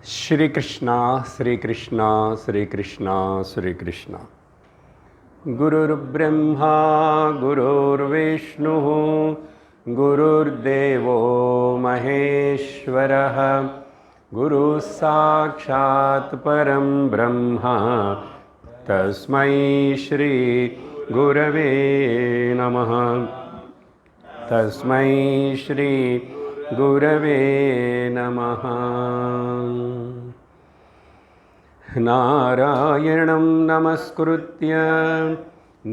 श्री कृष्णा श्री कृष्णा श्री कृष्णा श्री कृष्णा। गुरुर्ब्रह्मा गुरुर्विष्णुः गुरुर्देवो महेश्वरः गुरुः साक्षात् परं ब्रह्म तस्मै श्री गुरवे नमः। तस्मै श्री गुरवे नमः। नारायणं नमस्कृत्य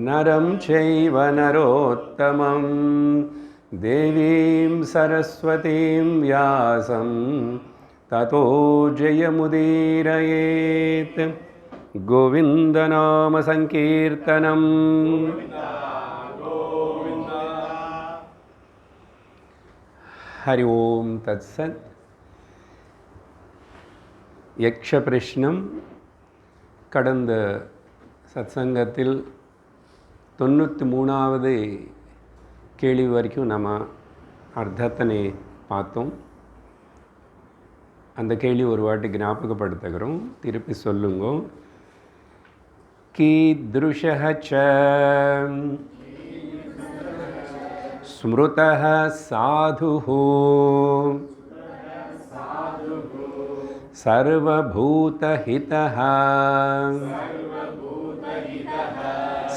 नरं चैव नरोत्तमं देवीं सरस्वतीं व्यासं ततो जयमुदीरयेत्। गोविन्दनामसङ्कीर्तनं हरि ओम तत्सत्। யக்ஷ பிரஷ்னம் கடந்த சத்சங்கத்தில் 93வது கேள்வி வரைக்கும் நம்ம அர்த்தத்தனை பார்த்தோம். அந்த கேள்வி ஒரு வாட்டி ஞாபகப்படுத்துகிறோம், திருப்பி சொல்லுங்க. கீத்ருஷஹ ச ஸ்மிருதஹ சாதுஹு सर्वभूतहितः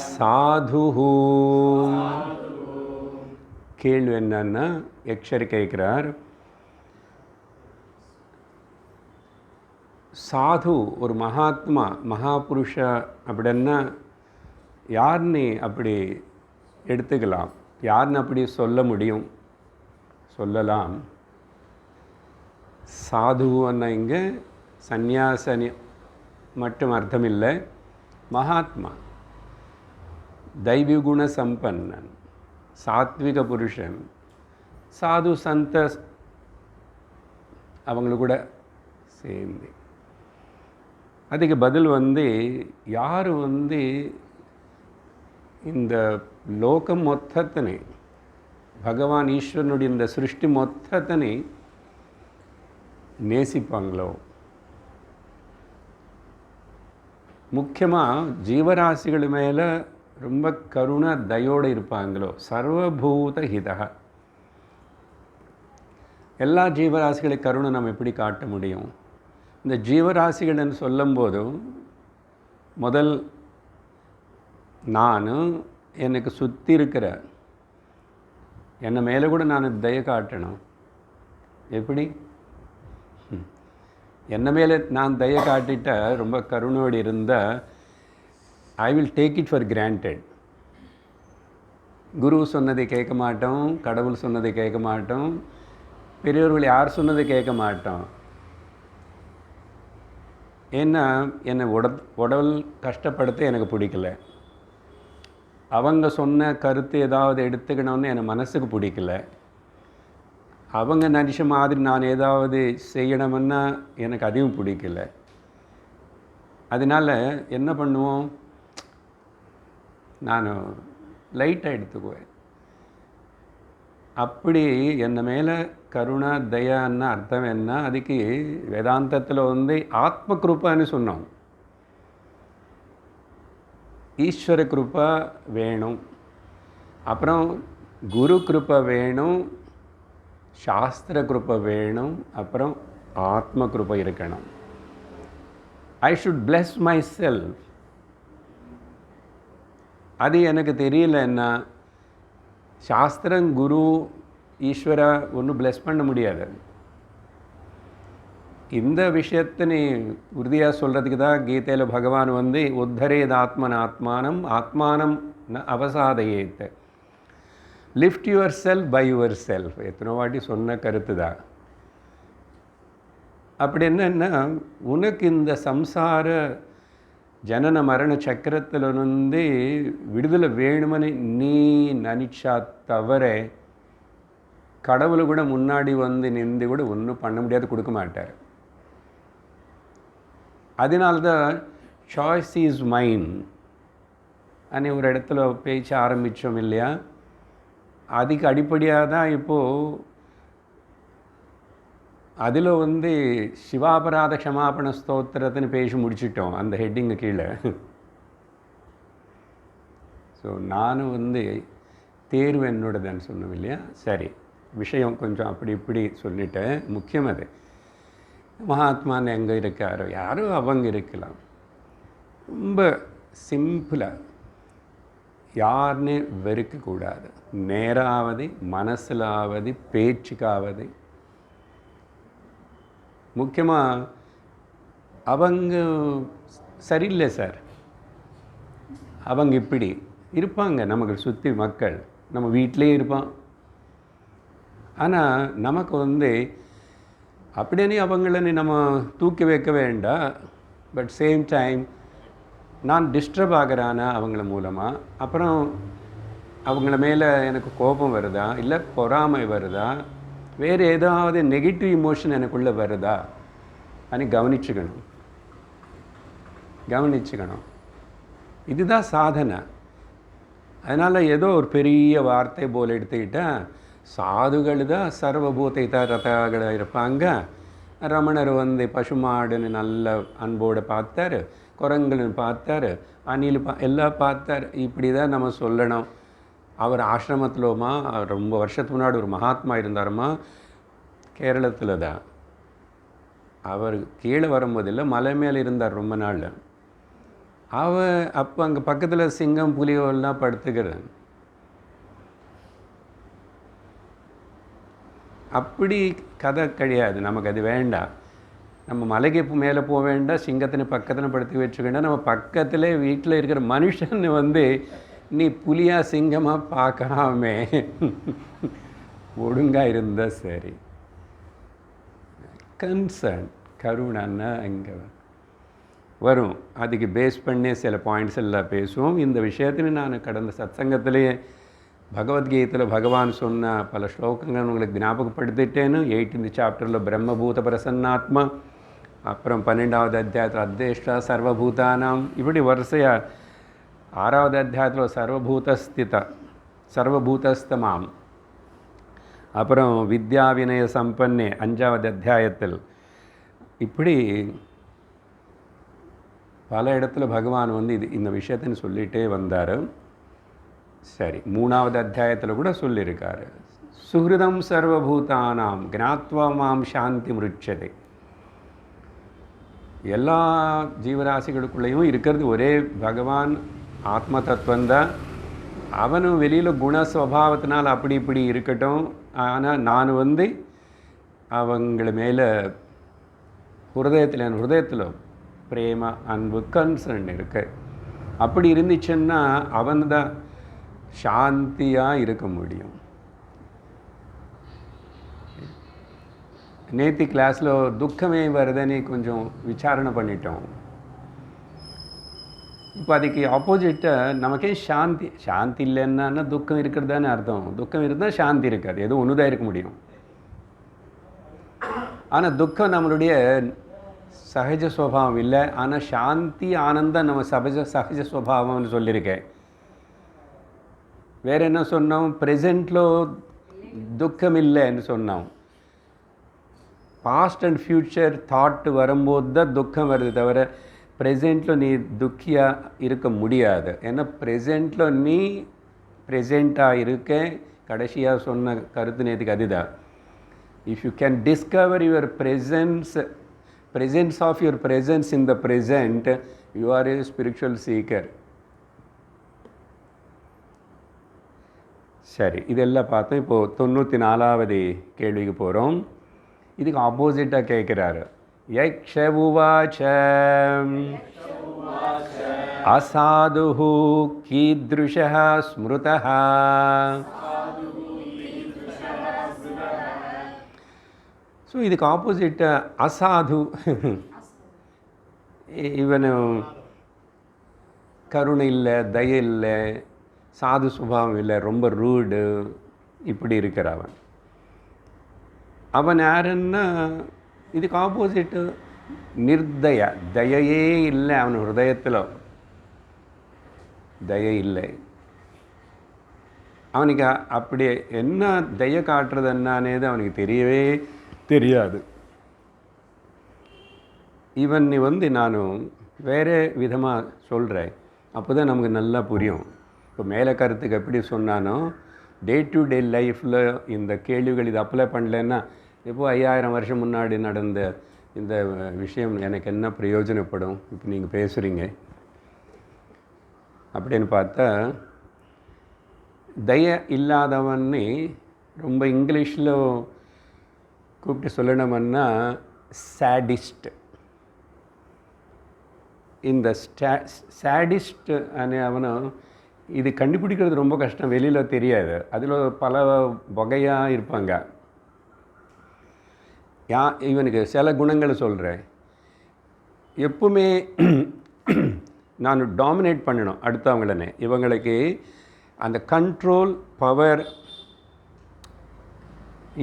சாதுஹு. கேள்வி என்னன்னா, யக்ஷர் கேட்குறார், சாது ஒரு மகாத்மா மகாபுருஷா அப்படின்னா யாருன்னு அப்படி எடுத்துக்கலாம், யாருன்னு அப்படி சொல்ல முடியும்? சொல்லலாம். சாதுன்னா இங்கே சந்நியாசனி மட்டும் அர்த்தம் இல்லை, மகாத்மா, தைவிகுண சம்பன்னன், சாத்விக புருஷன், சாது சந்த அவங்கள கூட சேர்ந்து. அதுக்கு பதில் யார் இந்த லோகம் மொத்தத்தினை, பகவான் ஈஸ்வரனுடைய இந்த சிருஷ்டி மொத்தத்தினை நேசிப்பாங்களோ, முக்கியமாக ஜீவராசிகள் மேலே ரொம்ப கருணை தயோடு இருப்பாங்களோ, சர்வபூத ஹிதா. எல்லா ஜீவராசிகளுக்கு கருணை நம்ம எப்படி காட்ட முடியும்? இந்த ஜீவராசிகள்னு சொல்லும்போதும் முதல் நான் எனக்கு சுற்றி இருக்கிற என்னை மேலே கூட நான் தயை காட்டணும். எப்படி? என்ன மேலே நான் தயை காட்டிட்ட ரொம்ப கருணோடு இருந்தால் I will take it for granted. குரு சொன்னதை கேட்க மாட்டோம், கடவுள் சொன்னதை கேட்க மாட்டோம், பெரியவர்கள் யார் சொன்னதை கேட்க மாட்டோம். ஏன்னா என்னை உடல் கஷ்டப்படுத்த எனக்கு பிடிக்கல, அவங்க சொன்ன கருத்து ஏதாவது எடுத்துக்கணும்னு எனக்கு மனசுக்கு பிடிக்கல, அவங்க நினச்ச மாதிரி நான் ஏதாவது செய்யணும்னா எனக்கு அதுவும் பிடிக்கல. அதனால் என்ன பண்ணுவோம், நான் லைட்டாக எடுத்துக்குவேன். அப்படி என்ன மேலே கருணா தயான்னா அர்த்தம் என்ன? அதுக்கு வேதாந்தத்தில் ஆத்ம கிருப்பான்னு சொன்னோம். ஈஸ்வர கிருப்பா வேணும், அப்புறம் குரு கிருப்பா வேணும், சாஸ்திர கிருப்பை வேணும், அப்புறம் ஆத்ம கிருப்பை இருக்கணும். I should plus my self. அது எனக்கு தெரியலன்னா சாஸ்திரம் குரு ஈஸ்வரா ஒன்றும் பிளஸ் பண்ண முடியாது. இந்த விஷயத்தை நீ உறுதியாக சொல்கிறதுக்கு தான் கீதையில் பகவான் உத்தரேத் ஆத்மன் ஆத்மானம் ஆத்மானம் ந அவசாதையேத், lift yourself by yourself. எத்தனை வாட்டி சொன்ன கருத்து தான். அப்படி என்னன்னா, உனக்கு இந்த சம்சார ஜனன மரண சக்கரத்தில் விடுதலை வேணுமனு நீ நினச்சா தவிர கடவுளை கூட முன்னாடி நின்று கூட ஒன்றும் பண்ண முடியாது, கொடுக்க மாட்டார். அதனால்தான் சாய்ஸ் இஸ் மைன் அனே ஒரு இடத்துல பேச்ச ஆரம்பித்தோம் இல்லையா? அதுக்கு அடிப்படையாக தான் இப்போது அதில் வந்து சிவாபராத க்ஷமாபண ஸ்தோத்திரத்தின்னு பேசி முடிச்சிட்டோம் அந்த ஹெட்டிங்கு கீழே. ஸோ நானும் வந்து தேர்வு என்னோடதுன்னு சொன்னோம் இல்லையா. சரி, விஷயம் கொஞ்சம் அப்படி இப்படி சொல்லிட்டேன். முக்கியம் அது. மகாத்மான்னு எங்கே இருக்காரோ யாரோ அவங்க இருக்கலாம். ரொம்ப சிம்பிளாக யாருன்னு வெறுக்கக்கூடாது. நேராவது, மனசிலாவது, பேச்சுக்காவது. முக்கியமாக அவங்க சரியில்லை சார், அவங்க இப்படி இருப்பாங்க. நமக்கு சுற்றி மக்கள் நம்ம வீட்டிலே இருப்பான். ஆனால் நமக்கு வந்து அப்படியே அவங்கள நம்ம தூக்கி வைக்க வேண்டாம். பட் சேம் டைம் நான் டிஸ்டர்ப் ஆகிறானா அவங்கள மூலமாக, அப்புறம் அவங்கள மேலே எனக்கு கோபம் வருதா, இல்லை பொறாமை வருதா, வேறு ஏதாவது நெகட்டிவ் இமோஷன் எனக்குள்ளே வருதா అని கவனிச்சுக்கணும். இதுதான் சாதனை. அதனால் ஏதோ ஒரு பெரிய வார்த்தை போல் எடுத்துக்கிட்டால் சாதுகள் தான் சர்வபூத ரதங்களை இருப்பாங்க. ரமணர் வந்து பசுமாடுன்னு நல்ல அன்போடு பார்த்தார், குரங்குன்னு பார்த்தார், அணில் எல்லாம் பார்த்தார். இப்படி தான் நம்ம சொல்லணும். அவர் ஆசிரமத்திலோமா ரொம்ப வருஷத்துக்கு முன்னாடி ஒரு மகாத்மா இருந்தாருமா, கேரளத்தில் தான். அவர் கீழே வரும்போதில்லை, மலை மேலே இருந்தார் ரொம்ப நாள். அப்போ அங்கே பக்கத்தில் சிங்கம் புலியோலாம் படுத்துக்கிறேன். அப்படி கதை கிடையாது, நமக்கு அது வேண்டாம். நம்ம மலைக்கு மேலே போக வேண்டாம், சிங்கத்தினை பக்கத்தில் படுத்து வச்சுக்க வேண்டாம். நம்ம பக்கத்தில் வீட்டில் இருக்கிற மனுஷன் வந்து நீ புலியா சிங்கமாக பார்க்காமே ஒழுங்காக இருந்தால் சரி. கன்சர்ன் கருணான்னா அங்கே வரும். அதுக்கு பேஸ் பண்ணி சில பாயிண்ட்ஸ் எல்லாம் பேசுவோம். இந்த விஷயத்தில் நான் கடந்த சத்சங்கத்திலேயே பகவத்கீதையில் பகவான் சொன்ன பல ஸ்லோகங்கள் உங்களுக்கு ஞாபகப்படுத்திட்டேன்னு. 18th சாப்டரில் பிரம்மபூத பிரசன்னாத்மா, அப்புறம் 12வது அத்தியாயத்தில் அத்தேஷ்டா சர்வபூதானாம், இப்படி வரிசையாக 6வது அத்தியாயத்தில் சர்வபூதஸ்தமாம், அப்புறம் வித்யா வினய சம்பன்னே 5வது அத்தியாயத்தில், இப்படி பல இடத்துல பகவான் வந்து இந்த விஷயத்தின்னு சொல்லிகிட்டே வந்தார். சரி, 3வது அத்தியாயத்தில் கூட சொல்லியிருக்காரு, சுஹிருதம் சர்வபூதானாம் ஞாத்வா மாம் சாந்தி மிருட்சதே. எல்லா ஜீவராசிகளுக்குள்ளேயும் இருக்கிறது ஒரே பகவான், ஆத்ம தத்துவந்தான். அவனும் வெளியில் குணஸ்வபாவத்தினால் அப்படி இப்படி இருக்கட்டும், ஆனால் நான் வந்து அவங்கள மேலே ஹிருதயத்தில் பிரேம அன்பு கன்சர்ன் இருக்கு. அப்படி இருந்துச்சுன்னா அவன் தான் சாந்தியாக இருக்க முடியும். நேற்று கிளாஸில் துக்கமே வருதுன்னு கொஞ்சம் விசாரணை பண்ணிட்டோம். இப்போ அதுக்கு ஆப்போசிட்டாக நமக்கே சாந்தி இல்லைன்னா துக்கம் இருக்கிறதானே அர்த்தம். துக்கம் இருந்தால் சாந்தி இருக்காது, எதுவும் ஒன்று தான் இருக்க முடியும். ஆனால் துக்கம் நம்மளுடைய சகஜ ஸ்வபாவம் இல்லை. ஆனால் சாந்தி ஆனந்தம் நம்ம சகஜ ஸ்வபாவம்னு சொல்லியிருக்கேன். வேறு என்ன சொன்னோம்? ப்ரெசென்ட்டில் துக்கம் இல்லைன்னு சொன்னோம். பாஸ்ட் அண்ட் ஃப்யூச்சர் தாட் வரும்போது தான் துக்கம் வருது, தவிர ப்ரெசென்ட்டில் நீ துக்கியாக இருக்க முடியாது. ஏன்னா ப்ரெசென்ட்டில் நீ ப்ரெசென்ட்டாக இருக்க. கடைசியாக சொன்ன கருத்து நேற்றுக்கு அதுதான். If you can discover your presence of your presence in the present, you are a spiritual seeker. சரி, இதெல்லாம் பார்த்தோம். இப்போது 94வது கேள்விக்கு போகிறோம். இதுக்கு ஆப்போசிட்டாக கேட்குறாரு. யக்ஷ உவாச அசாதுஹு கீத்ருஷः ஸ்மிருதः. ஸோ இதுக்கு ஆப்போசிட்டாக அசாது, இவனு கருணை இல்லை, தயை இல்லை, சாது சுபாவம் இல்லை, ரொம்ப ரூடு, இப்படி இருக்கிறவன். அவன் யாருன்னா இதுக்கு ஆப்போசிட்டு நிர்தய, தயையே இல்லை. அவன் ஹிருதயத்தில் தயை இல்லை. அவனுக்கு அப்படி என்ன தயை காட்டுறது என்னானேது அவனுக்கு தெரியவே தெரியாது. இவன் வந்து நான் வேறு விதமாக சொல்கிறேன், அப்போ தான் நமக்கு நல்லா புரியும். இப்போ மேலே கருத்துக்கு எப்படி சொன்னானோ டே டு டே லைஃப்பில் இந்த கேள்விகள் இது அப்ளை பண்ணலன்னா, இப்போ 5000 வருஷம் முன்னாடி நடந்த இந்த விஷயம் எனக்கு என்ன பிரயோஜனப்படும் இப்போ நீங்கள் பேசுகிறீங்க அப்படின்னு பார்த்தா, தய இல்லாதவன்னு ரொம்ப இங்கிலீஷில் கூப்பிட்டு சொல்லணும்னா சாடிஸ்ட். இந்த சாடிஸ்ட் அவனை இது கண்டுபிடிக்கிறது ரொம்ப கஷ்டம், வெளியில் தெரியாது. அதில் பல வகையாக இருப்பாங்க. இவனுக்கு சில குணங்களை சொல்கிறேன். எப்பவுமே நான் டாமினேட் பண்ணணும் அடுத்தவங்களே. இவங்களுக்கு அந்த கண்ட்ரோல் பவர்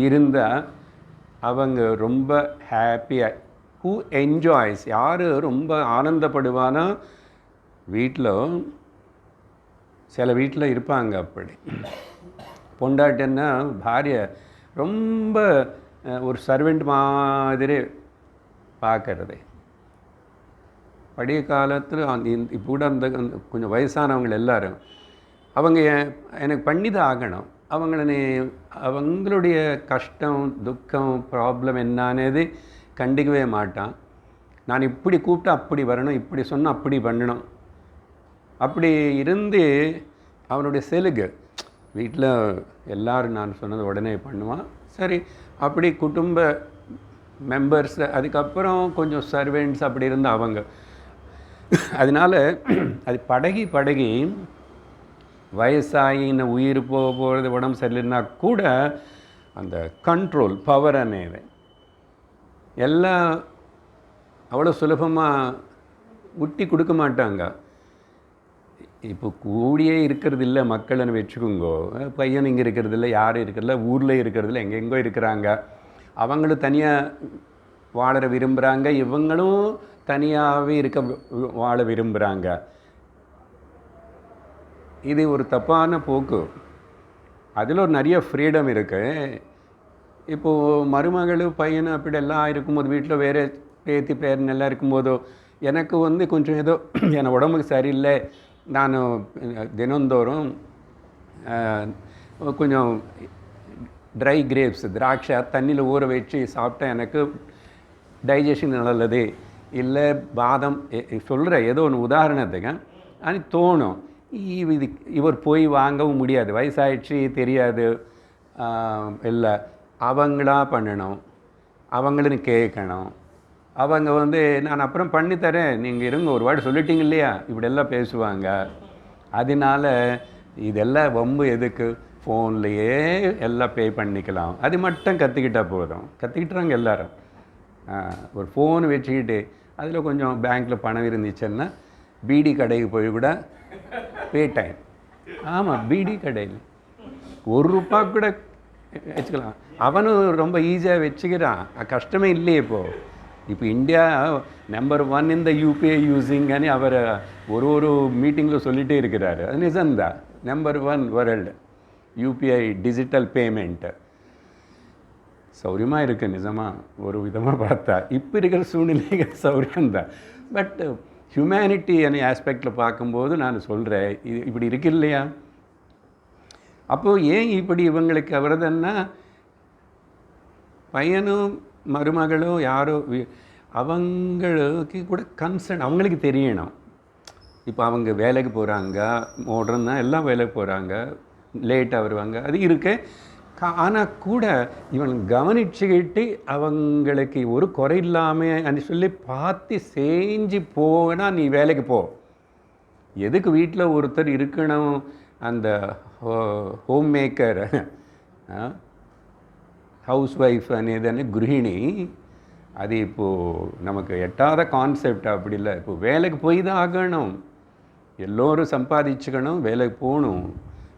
இருந்தால் அவங்க ரொம்ப ஹாப்பியாக, ஹூ என்ஜாய்ஸ், யார் ரொம்ப ஆனந்தப்படுவானா, வீட்டில் சில வீட்டில் இருப்பாங்க அப்படி. பொண்டாட்டின்னா பாரியை ரொம்ப ஒரு சர்வெண்ட் மாதிரி பார்க்கறது. பழைய காலத்தில் இப்போ கூட அந்த கொஞ்சம் வயசானவங்க எல்லோரும் அவங்க எனக்கு பண்ணி தான் ஆகணும். அவங்களுடைய கஷ்டம் துக்கம் ப்ராப்ளம் என்னானது கண்டிக்கவே மாட்டான். நான் இப்படி கூப்பிட்டா அப்படி வரணும், இப்படி சொன்னால் அப்படி பண்ணணும், அப்படி இருந்து அவனுடைய செலுகு வீட்டில் எல்லோரும் நான் சொன்னது உடனே பண்ணுவான். சரி, அப்படி குடும்ப மெம்பர்ஸ், அதுக்கப்புறம் கொஞ்சம் சர்வெண்ட்ஸ் அப்படி இருந்து அவங்க. அதனால் அது பழகி வயசாகின உயிர் போகிறது உடம்பு சரியில்லைன்னா கூட அந்த கண்ட்ரோல் பவர் అనేది எல்லாம் அவ்வளோ சுலபமாக விட்டி கொடுக்க மாட்டாங்க. இப்போ கூடியே இருக்கிறது இல்லை மக்கள்னு வச்சுக்கோங்கோ. பையன் இங்கே இருக்கிறது இல்லை, யாரும் இருக்கிறதில்ல, ஊரில் இருக்கிறது இல்லை, எங்கெங்கோ இருக்கிறாங்க. அவங்களும் தனியாக வாழ விரும்புகிறாங்க, இவங்களும் தனியாகவே வாழ விரும்புகிறாங்க. இது ஒரு தப்பான போக்கு. அதில் ஒரு நிறைய ஃப்ரீடம் இருக்குது. இப்போது மருமகள் பையன் அப்படி எல்லாம் இருக்கும்போது, வீட்டில் வேறு பேத்தி பேரன் எல்லாம் இருக்கும்போதோ, எனக்கு வந்து கொஞ்சம் ஏதோ என் உடம்புக்கு சரியில்லை, நான் தினந்தோறும் கொஞ்சம் ட்ரை கிரேப்ஸ் திராட்சை தண்ணியில் ஊற வச்சு சாப்பிட்டா எனக்கு டைஜஷன் நல்லது, இல்லை பாதம் சொல்கிற ஏதோ ஒன்று உதாரணத்துக்கு அது தோணும். இவர் போய் வாங்கவும் முடியாது, வயசாகிடுச்சு தெரியாது, இல்லை அவங்களா பண்ணணும், அவங்களுன்னு கேட்கணும். அவங்க வந்து நான் அப்புறம் பண்ணித்தரேன், நீங்கள் இருங்க ஒரு வாட்டி சொல்லிட்டீங்க இல்லையா, இப்படியெல்லாம் பேசுவாங்க. அதனால இதெல்லாம் வம்பு எதுக்கு, ஃபோன்லேயே எல்லாம் பே பண்ணிக்கலாம், அது மட்டும் கற்றுக்கிட்டால் போதும். கற்றுக்கிட்டுறாங்க எல்லோரும். ஒரு ஃபோன் வச்சுக்கிட்டு அதில் கொஞ்சம் பேங்க்கில் பணம் இருந்துச்சுன்னா பீடி கடைக்கு போய் கூட பே டைம். ஆமாம், பீடி கடையில் ₹1 கூட வச்சுக்கலாம். அவனும் ரொம்ப ஈஸியாக வச்சுக்கிறான், கஷ்டமே இல்லையே. இப்போ இந்தியா நம்பர் 1 இந்த யூபிஐ யூஸிங் అని அவர் ஒரு மீட்டிங்கில் சொல்லிகிட்டே இருக்கிறாரு. அது நிஜம்தான், number 1 world UPI digital payment. சௌரியமாக இருக்குது நிஜமாக, ஒரு விதமாக பார்த்தா இப்போ இருக்கிற சூழ்நிலைகள் சௌரியம்தான். பட் ஹியூமனிட்டி அనే ஆஸ்பெக்டில் பார்க்கும்போது நான் சொல்கிறேன், இது இப்படி இருக்கு இல்லையா. அப்போது ஏன் இப்படி இவங்களுக்கு வருதுன்னா, பையனும் மருமகளும் யாரோ அவங்களுக்கு கூட கன்சர்ன் அவங்களுக்கு தெரியணும். இப்போ அவங்க வேலைக்கு போகிறாங்க, மாடர்னா எல்லாம் வேலைக்கு போகிறாங்க, லேட்டாக வருவாங்க, அது இருக்கு. ஆனால் கூட இவன் கவனிச்சுக்கிட்டு அவங்களுக்கு ஒரு குறை இல்லாமல் சொல்லி பார்த்து செஞ்சு போனா நீ வேலைக்கு போ. எதுக்கு வீட்டில் ஒருத்தர் இருக்கணும், அந்த ஹோம் மேக்கர் ஹவுஸ் ஒய்ஃப் అనేది గృహిణి, அது இப்போது நமக்கு எட்டாத கான்செப்ட். அப்படி இல்லை, இப்போ வேலைக்கு போய் தான் ஆகணும், எல்லோரும் சம்பாதிச்சுக்கணும், வேலைக்கு போகணும்,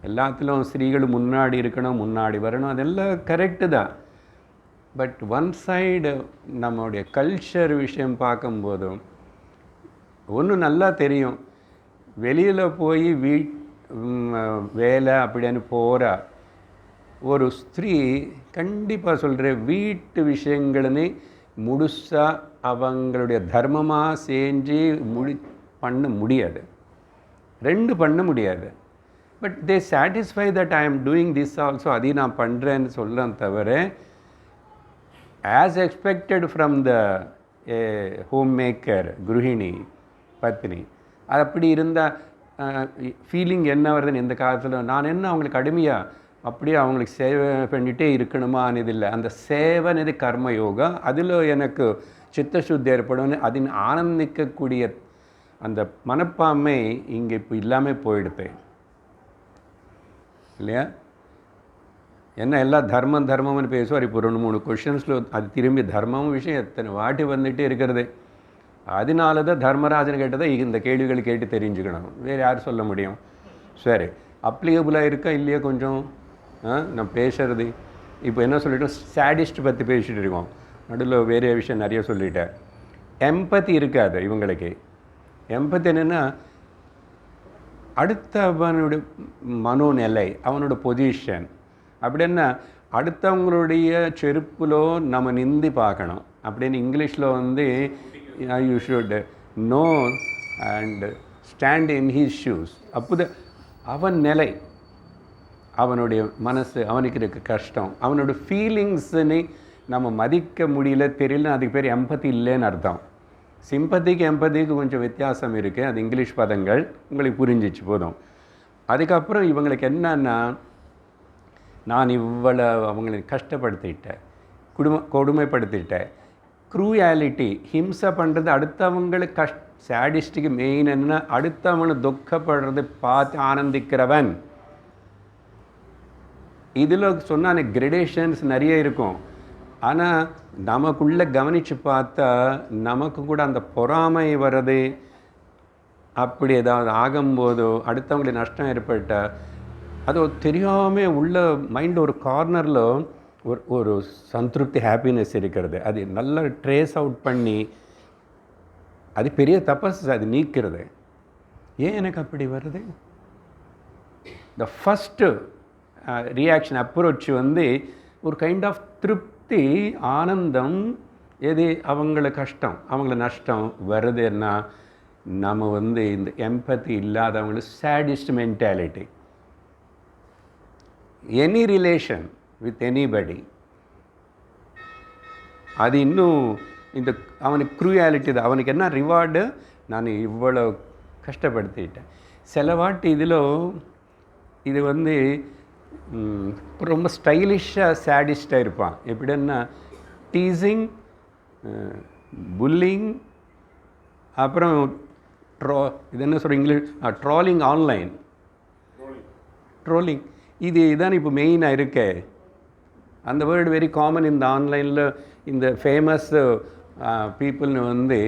எல்லாத்திலும் ஸ்திரீகள் முன்னாடி இருக்கணும், முன்னாடி வரணும், அதெல்லாம் கரெக்டு தான். பட் ஒன் சைடு நம்மளுடைய கல்ச்சர் விஷயம் பார்க்கும்போதும் ஒன்று நல்லா தெரியும். வெளியில் போய் வேலை அப்படின்னு போகிற ஒரு ஸ்திரீ கண்டிப்பாக சொல்கிற வீட்டு விஷயங்கள்னு முழுசாக அவங்களுடைய தர்மமாக செஞ்சு பண்ண முடியாது, 2 பண்ண முடியாது. But they satisfy that I am doing this also, அதையும் நான் பண்ணுறேன்னு சொல்லலாம் தவிர as expected from the homemaker குருஹிணி பத்னி, அது அப்படி இருந்தால் ஃபீலிங் என்ன வருதுன்னு இந்த காலத்தில் நான் என்ன அவங்களுக்கு அடிமையாக அப்படியே அவங்களுக்கு சேவை பண்ணிகிட்டே இருக்கணுமான்னு இல்லை. அந்த சேவனது கர்மயோகா, அதில் எனக்கு சித்தசுத்தி ஏற்படும், அதில் ஆனந்திக்கக்கூடிய அந்த மனப்பான்மை இங்கே இப்போ இல்லாமல் போயிடுது இல்லையா? என்ன எல்லாம் தர்மம்னு பேசுவார். இப்போ 2-3 கொஷின்ஸில் அது திரும்பி தர்மம் விஷயம் எத்தனை வாட்டி வந்துகிட்டே இருக்கிறது. அதனால தான் தர்மராஜன் கேட்டதை இந்த கேள்விகள் கேட்டு தெரிஞ்சுக்கணும். வேறு யார் சொல்ல முடியும்? சரி, அப்ளிகபிளாக இருக்கா இல்லையா? கொஞ்சம் நான் பேசுகிறது இப்போ என்ன சொல்லிட்டோம், சேடிஸ்ட் பற்றி பேசிகிட்டு இருக்கோம், நடுவில் வேறு விஷயம் நிறைய சொல்லிட்டேன். எம்பத்தி இருக்காது இவங்களுக்கு. எம்பத்தி என்னென்னா அடுத்தவனுடைய மனோநிலை, அவனோட பொசிஷன். அப்படின்னா அடுத்தவங்களுடைய செருப்பிலோ நம்ம நிந்தி பார்க்கணும் அப்படின்னு இங்கிலீஷில் வந்து you should know and stand in he's shoes. அப்போது அவன் நிலை, அவனுடைய மனசு, அவனுக்கு இருக்க கஷ்டம், அவனோட ஃபீலிங்ஸ்ன்னு நம்ம மதிக்க முடியல, தெரியல, அதுக்கு பேர் எம்பத்தி இல்லைன்னு அர்த்தம். சிம்பத்திக்கு எம்பத்திக்கு கொஞ்சம் வித்தியாசம் இருக்குது, அது இங்கிலீஷ் பதங்கள், உங்களுக்கு புரிஞ்சிச்சு போதும். அதுக்கப்புறம் இவங்களுக்கு என்னன்னா, நான் இவ்வளோ அவங்களை கஷ்டப்படுத்திட்டேன், கொடுமைப்படுத்திட்டேன், க்ரூயாலிட்டி, ஹிம்சை பண்ணுறது, அடுத்தவங்களுக்கு சேடிஸ்டுக்கு மெயின் என்ன, அடுத்தவனை துக்கப்படுறது பார்த்து ஆனந்திக்கிறவன். இதில் சொன்ன கிரடேஷன்ஸ் நிறைய இருக்கும். ஆனால் நமக்குள்ளே கவனித்து பார்த்தா நமக்கு கூட அந்த பொறாமை வர்றது, அப்படி ஏதாவது ஆகும்போதோ அடுத்தவங்களுக்கு நஷ்டம் ஏற்பட்டால் அது தெரியாமல் உள்ள மைண்ட் ஒரு கார்னரில் ஒரு சந்திருப்தி, ஹாப்பினஸ் இருக்கிறது. அது நல்லா ட்ரேஸ் அவுட் பண்ணி அது பெரிய தபஸ், அது நீக்கிறது. ஏன் எனக்கு அப்படி வருது? த ஃபஸ்ட்டு ரியாக்ஷன் அப்ரோச் வந்து ஒரு கைண்ட் ஆஃப் திருப்தி, ஆனந்தம். எது அவங்கள கஷ்டம், அவங்கள நஷ்டம் வருதுன்னா நம்ம வந்து இந்த எம்பத்தி இல்லாதவங்களுக்கு sadist mentality. Any relation with anybody, அது இன்னும் இந்த அவனுக்கு க்ரூயாலிட்டி தான். அவனுக்கு என்ன ரிவார்டு, நான் இவ்வளோ கஷ்டப்படுத்திட்டேன். சில வாட்டி இதில் இது வந்து ரொம்ப ஸ்டைலிஷாக சேடிஸ்டாக இருப்பான். எப்படின்னா டீசிங், புல்லிங், அப்புறம் இது என்ன சொல்கிற இங்கிலீஷ், ட்ராலிங், ஆன்லைன் ட்ரோலிங். இதுதான் இப்போ மெயினாக இருக்கே. அந்த வேர்டு வெரி காமன் இந்த ஆன்லைனில். இந்த ஃபேமஸ் பீப்புள்னு வந்து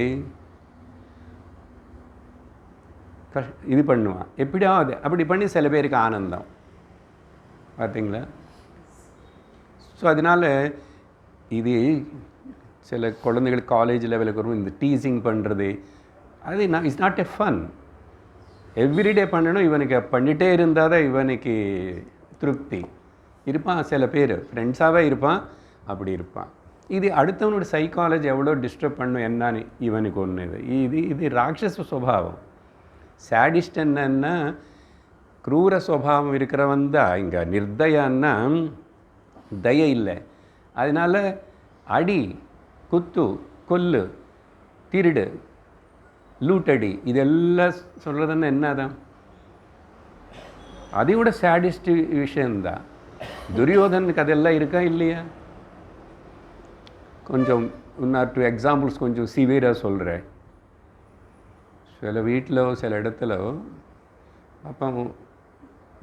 இது பண்ணுவான். எப்படியாவது அப்படி பண்ணி சில பேருக்கு ஆனந்தம், பார்த்தீங்களா? ஸோ அதனால் இது சில குழந்தைகள் காலேஜ் லெவலுக்கு வரும், இந்த டீசிங் பண்ணுறது, அது it's not a fun. Everyday பண்ணணும். இவனுக்கு பண்ணிகிட்டே இருந்தால் தான் இவனுக்கு திருப்தி. இருப்பான் சில பேர் ஃப்ரெண்ட்ஸாகவே இருப்பான், அப்படி இருப்பான். இது அடுத்தவனோட சைக்காலஜி எவ்வளோ டிஸ்டர்ப் பண்ணும் என்னன்னு இவனுக்கு ஒன்று. இது ராட்சச சுபாவம். சேடிஸ்ட் என்னன்னா க்ரூர சுபாவம் இருக்கிறவன் தான். இங்கே நிர்தயான்னா தயை இல்லை. அதனால் அடி, குத்து, கொல்லு, திருடு, லூட்டடி, இதெல்லாம் சொல்கிறதுன்னா என்னதான்? அதையோட சேடிஸ்ட் விஷயந்தான். துரியோதனுக்கு அதெல்லாம் இருக்கா இல்லையா? கொஞ்சம் 1 or 2 எக்ஸாம்பிள்ஸ் கொஞ்சம் சிவியராக சொல்கிறேன். சில வீட்டில் சில இடத்துல அப்போ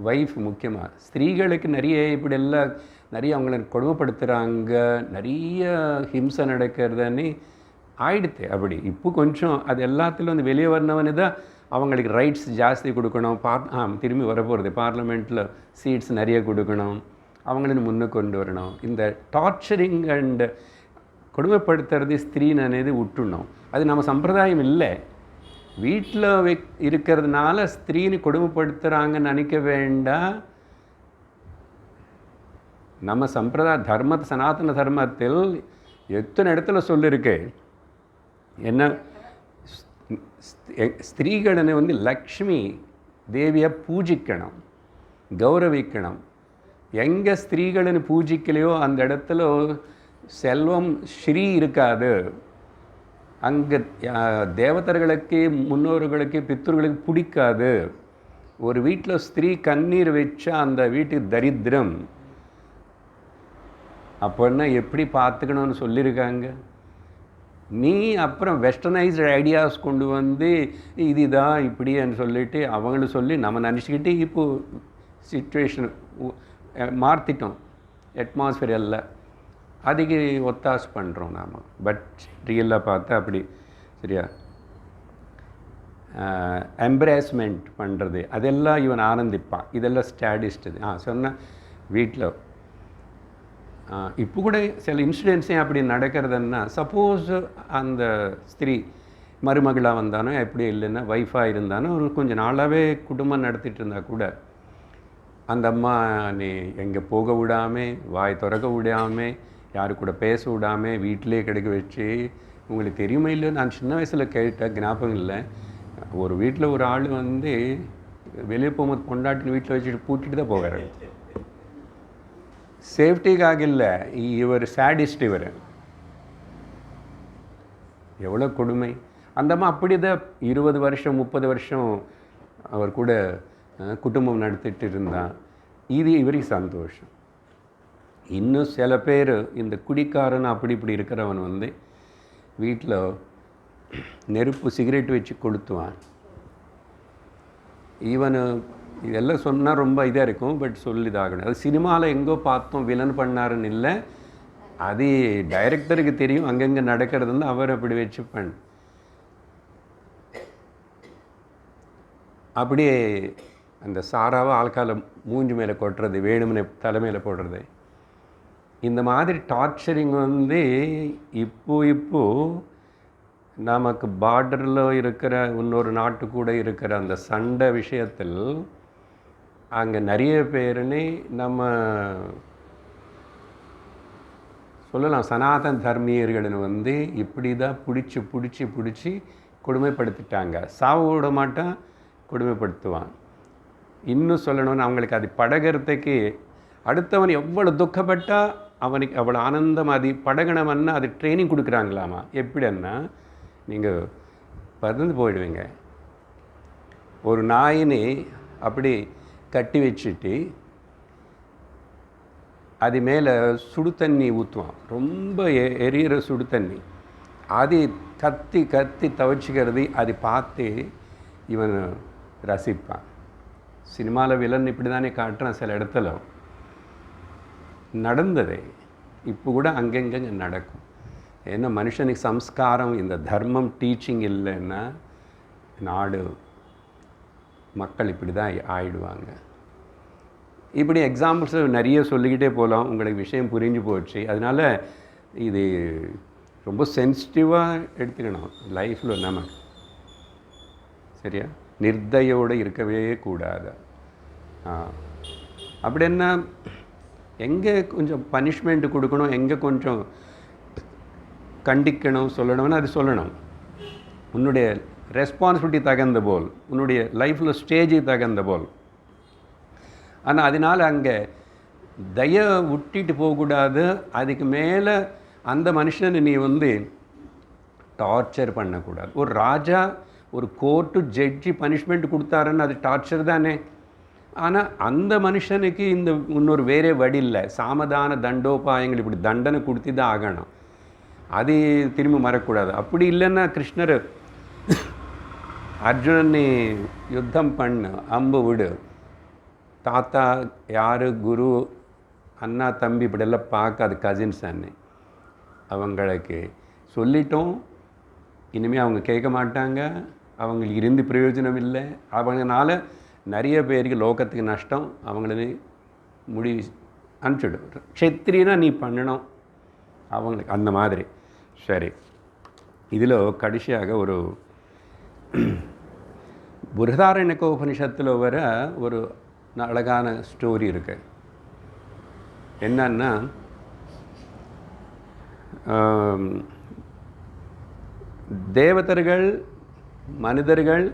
ஒய்ஃப், முக்கியமாக ஸ்திரீகளுக்கு நிறைய இப்படியெல்லாம் நிறைய அவங்கள கொடுமைப்படுத்துகிறாங்க, நிறைய ஹிம்சை நடக்கிறதுன்னு ஆயிடுத்து. அப்படி இப்போ கொஞ்சம் அது எல்லாத்துலேயும் வந்து வெளியே வரணும்னு தான் அவங்களுக்கு ரைட்ஸ் ஜாஸ்தி கொடுக்கணும். திரும்பி வரப்போகிறது, பார்லிமெண்ட்டில் சீட்ஸ் நிறைய கொடுக்கணும், அவங்கள முன்னுக்கு கொண்டு வரணும். இந்த டார்ச்சரிங் அண்ட் கொடுமைப்படுத்துறது ஸ்திரீன்னு అనేది விட்டுணும். அது நம்ம சம்பிரதாயம் இல்லை. வீட்டில் இருக்கிறதுனால ஸ்திரீன்னு கொடுமைப்படுத்துகிறாங்கன்னு நினைக்க வேண்டாம். நம்ம சம்பிரதாய சனாதன தர்மத்தில் எத்தனை இடத்துல சொல்லியிருக்கு. என்ன ஸ்திரீகளை வந்து லக்ஷ்மி தேவியை பூஜிக்கணும், கௌரவிக்கணும். எங்கே ஸ்திரீಗಳನ್ನು பூஜிக்கலையோ அந்த இடத்துல செல்வம் ஸ்ரீ இருக்காது. அங்கே தேவதர்களுக்கு, முன்னோர்களுக்கு, பித்தர்களுக்கு பிடிக்காது. ஒரு வீட்டில் ஸ்திரீ கண்ணீர் வச்சா அந்த வீட்டுக்கு தரித்திரம். அப்படின்னா எப்படி பார்த்துக்கணும்னு சொல்லியிருக்காங்க. நீ அப்புறம் வெஸ்டர்னைஸ்டு ஐடியாஸ் கொண்டு வந்து இதுதான் இப்படின்னு சொல்லிட்டு அவங்கள சொல்லி நம்ம நினச்சிக்கிட்டு இப்போது சிச்சுவேஷன் மாற்றிட்டோம். அட்மாஸ்ஃபியர் எல்லாம் அதுக்கு ஒத்தாசு பண்ணுறோம் நாம். பட் ரியலாக பார்த்தா அப்படி சரியா எம்ப்ரேஸ்மெண்ட் பண்ணுறது அதெல்லாம் இவன் ஆனந்திப்பான். இதெல்லாம் ஸ்டாடிஸ்ட். சொன்ன வீட்டில் இப்போ கூட சில இன்சிடென்ட்ஸே அப்படி நடக்கிறதுன்னா, சப்போஸ் அந்த ஸ்திரீ மருமகளாக வந்தானோ எப்படி இல்லைன்னா ஒய்ஃபாக இருந்தானோ ஒரு கொஞ்சம் நாளாகவே குடும்பம் நடத்திட்டு இருந்தால் கூட அந்த அம்மா நீ எங்கே போக விடாமல், வாய் திறக்க விடாமல், யாரு கூட பேச விடாமல் வீட்டிலே கிடைக்க வச்சு, உங்களுக்கு தெரியுமா இல்லை, நான் சின்ன வயசில் கேட்ட ஞாபகம் இல்லை, ஒரு வீட்டில் ஒரு ஆள் வந்து வெளியே போகும்போது பொண்டாட்டின்னு வீட்டில் வச்சுட்டு பூட்டிட்டு தான் போவார். சேஃப்டிக்காக இல்லை, இவர் சாடிஸ்ட். இவர் எவ்வளோ கொடுமை. அந்தம்மா அப்படி தான் 20 வருஷம் 30 வருஷம் அவர் கூட குடும்பம் நடத்திட்டு இருந்தான். இது இவருக்கு சந்தோஷம். இன்னும் சில பேர் இந்த குடிக்காரன் அப்படி இப்படி இருக்கிறவன் வந்து வீட்டில் நெருப்பு சிகரெட் வச்சு கொளுத்துவான். இவனு இதெல்லாம் சொன்னால் ரொம்ப இதாக இருக்கும், பட் சொல்லிதாகணும். அது சினிமாவில் எங்கோ பார்த்தோம் வில்லன் பண்ணாருன்னு இல்லை, அது டைரக்டருக்கு தெரியும் அங்கங்கே நடக்கிறது வந்து அவர் அப்படி வச்சுப்பேன். அப்படியே அந்த சாராவை ஆள்கால மூஞ்சி மேலே கொட்டுறது, வேணுமனை தலைமையில் போடுறது, இந்த மாதிரி டார்ச்சரிங் வந்து இப்போது நமக்கு பார்டரில் இருக்கிற இன்னொரு நாட்டு கூட இருக்கிற அந்த சண்டை விஷயத்தில் அங்கே நிறைய பேருன்னு நம்ம சொல்லலாம் சனாதன தர்மியர்கள்னு வந்து இப்படி தான் பிடிச்சி கொடுமைப்படுத்திட்டாங்க. சாவு விட மாட்டான், கொடுமைப்படுத்துவான். இன்னும் சொல்லணும்னு அவங்களுக்கு அது படகிறதுக்கு அடுத்தவன் எவ்வளோ துக்கப்பட்டால் அவனுக்கு அவ்வளோ ஆனந்தம். அது படகணவன்னா அது ட்ரைனிங் கொடுக்குறாங்களாமா. எப்படின்னா நீங்கள் பறந்து போயிடுவீங்க. ஒரு நாயினை அப்படி கட்டி வச்சுட்டு அது மேலே சுடு தண்ணி ஊற்றுவான், ரொம்ப எரியிற சுடு தண்ணி. அது கத்தி தவிச்சிக்கிறது அது பார்த்து இவன் ரசிப்பான். சினிமாவில் வில்லன் இப்படி தானே காட்டுறான். சில இடத்துல நடந்தது, இப்போ கூட அங்கங்கே நடக்கும். ஏன்னா மனுஷனுக்கு சம்ஸ்காரம், இந்த தர்மம் டீச்சிங் இல்லைன்னா நாடு மக்கள் இப்படி தான் ஆயிடுவாங்க. இப்படி எக்ஸாம்பிள்ஸ் நிறைய சொல்லிக்கிட்டே போகலாம். உங்களுக்கு விஷயம் புரிஞ்சு போச்சு. அதனால் இது ரொம்ப சென்சிட்டிவாக எடுத்துக்கணும் லைஃப்பில். நமக்கு சரியா நிர்தயோடு இருக்கவே கூடாது. அப்படி என்ன எங்கே கொஞ்சம் பனிஷ்மெண்ட் கொடுக்கணும், எங்கே கொஞ்சம் கண்டிக்கணும் சொல்லணும்னு அது சொல்லணும். உன்னுடைய ரெஸ்பான்சிபிலிட்டி தகுந்த போல், உன்னுடைய லைஃப்பில் ஸ்டேஜு தகுந்த போல். ஆனால் அதனால் அங்கே தயை விட்டிட்டு போகக்கூடாது. அதுக்கு மேலே அந்த மனுஷனை நீ வந்து டார்ச்சர் பண்ணக்கூடாது. ஒரு ராஜா ஒரு கோர்ட்டு ஜட்ஜி பனிஷ்மெண்ட் கொடுத்தாருன்னு அது டார்ச்சர் தானே. ஆனால் அந்த மனுஷனுக்கு இந்த இன்னொரு வேறே வழி இல்லை. சாமதான தண்டோபாயங்கள் இப்படி தண்டனை கொடுத்து தான் ஆகணும். அது திரும்பி மறக்கூடாது. அப்படி இல்லைன்னா கிருஷ்ணர் அர்ஜுனனை யுத்தம் பண்ணு, அம்பு விடு, தாத்தா யார், குரு, அண்ணா, தம்பி இப்படியெல்லாம் பார்க்க அது கசின்ஸ் அண்ணே, அவங்களுக்கு சொல்லிட்டோம். இனிமேல் அவங்க கேட்க மாட்டாங்க, அவங்களுக்கு இருந்து பிரயோஜனம் இல்லை. அவங்கனால நிறைய பேருக்கு லோகத்துக்கு நஷ்டம். அவங்கள முடிவு அனுப்பிச்சிடும். க்ஷத்ரியனா நீ பண்ணணும் அவங்களுக்கு அந்த மாதிரி. சரி, இதில் கடைசியாக ஒரு பிருஹதாரண்யகோபனிஷத்தில் வர ஒரு அழகான ஸ்டோரி இருக்கு. என்னன்னா தேவதர்கள், மனிதர்கள்,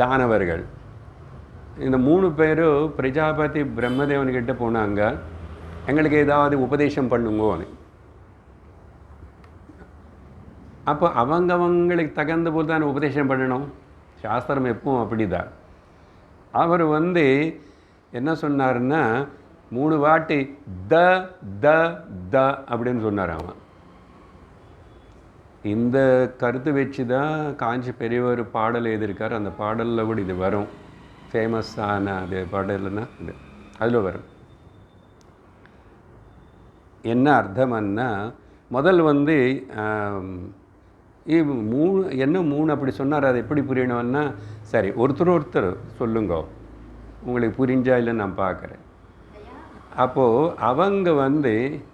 தானவர்கள், இந்த 3 பேரும் பிரஜாபதி பிரம்மதேவன்கிட்ட போனாங்க, எங்களுக்கு ஏதாவது உபதேசம் பண்ணுங்கோன்னு. அப்போ அவங்களுக்கு தகுந்த போது தான் உபதேசம் பண்ணணும். சாஸ்திரம் எப்பவும் அப்படி தான். அவர் என்ன சொன்னார்னா 3 வாட்டி த த த அப்படின்னு சொன்னார். அவன் இந்த கருத்து வச்சு தான் காஞ்சி பெரியவர் பாடல் எழுதியிருக்கார். அந்த பாடலில் கூட இது வரும், ஃபேமஸான அது பாடல்னா இது அதில் வரும். என்ன அர்த்தம்னா முதல் என்ன 3 அப்படி சொன்னார். அது எப்படி புரியணும்னா, சரி ஒருத்தர் சொல்லுங்க, உங்களுக்கு புரிஞ்சா இல்லை நான் பார்க்குறேன். அப்போது அவங்க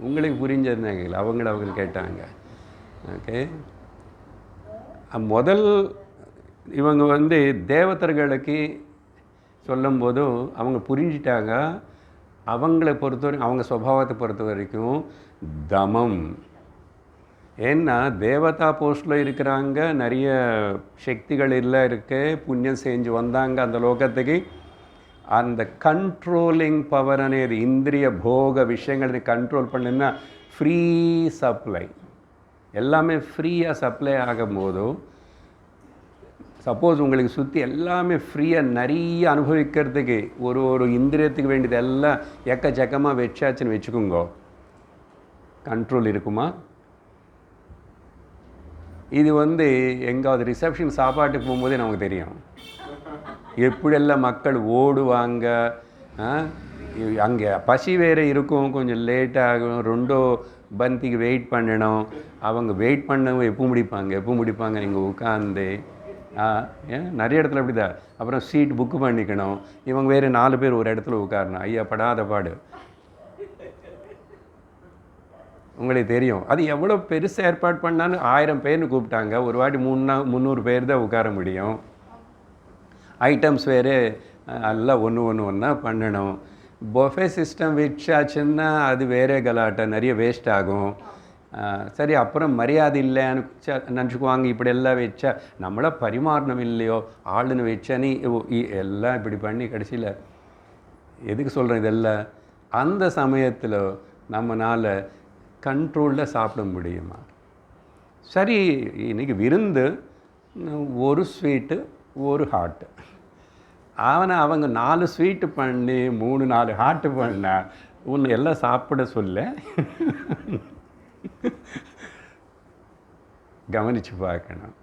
உங்களுக்கு புரிஞ்சதுனாங்க அவங்க கேட்டாங்க. ஓகே, முதல் இவங்க தேவதர்களுக்கு சொல்லும்போது அவங்க புரிஞ்சிட்டாங்க. அவங்கள பொறுத்தவரைக்கும், அவங்க சுபாவத்தை பொறுத்த வரைக்கும் தமம். ஏன்னா தேவதா போஸ்டில் இருக்கிறாங்க, நிறைய சக்திகள் இல்லை இருக்கு, புண்ணியம் செஞ்சு வந்தாங்க அந்த லோகத்துக்கு. அந்த கண்ட்ரோலிங் பவர் అనేది இந்திரிய போக விஷயங்களை கண்ட்ரோல் பண்ணுன்னா ஃப்ரீ சப்ளை, எல்லாமே ஃப்ரீயாக சப்ளை ஆகும்போது, சப்போஸ் உங்களுக்கு சுற்றி எல்லாமே ஃப்ரீயாக நிறைய அனுபவிக்கிறதுக்கு ஒரு இந்திரியத்துக்கு வேண்டியது எல்லாம் எக்கச்சக்கமாக வச்சாச்சுன்னு வச்சுக்கோங்க, கண்ட்ரோல் இருக்குமா? இது எங்காவது ரிசப்ஷன் சாப்பாட்டுக்கு போகும்போதே நமக்கு தெரியும் எப்படியெல்லாம் மக்கள் ஓடுவாங்க. அங்கே பசி வேறு இருக்கும், கொஞ்சம் லேட் ஆகும், 2 பந்திக்கு வெயிட் பண்ணணும். அவங்க வெயிட் பண்ணவும் எப்போ முடிப்பாங்க நீங்கள் உட்காந்து. நிறைய இடத்துல அப்படி தான். அப்புறம் சீட் புக்கு பண்ணிக்கணும், இவங்க வேறு 4 பேர் ஒரு இடத்துல உட்காரணும். ஐயா படாத பாடு. உங்களுக்கு தெரியும் அது எவ்வளோ பெருசு ஏற்பாடு பண்ணாலும் 1000 பேர்னு கூப்பிட்டாங்க, ஒரு வாட்டி 300 பேர் தான் உட்கார முடியும். ஐட்டம்ஸ் வேறு எல்லாம் ஒன்றா பண்ணணும். பொஃபே சிஸ்டம் வச்சாச்சுன்னா அது வேறே கலாட்டை, நிறைய வேஸ்ட் ஆகும். சரி, அப்புறம் மரியாதை இல்லைன்னு நினச்சிக்குவாங்க. இப்படி எல்லாம் வச்சா நம்மளை பரிமாறணும் இல்லையோ, ஆளுன்னு வச்சானே எல்லாம் இப்படி பண்ணி கடைசியில் எதுக்கு சொல்கிறேன் இதெல்லாம்? அந்த சமயத்தில் நம்மளால் கண்ட்ரோலில் சாப்பிட முடியுமா? சரி, இன்றைக்கி விருந்து, ஒரு ஸ்வீட்டு ஒரு ஹாட்டு. அவங்க 4 ஸ்வீட்டு பண்ணி 3-4 ஹாட்டு பண்ண ஒன்று எல்லாம் சாப்பிட சொல்ல கவனித்து பார்க்கணும்.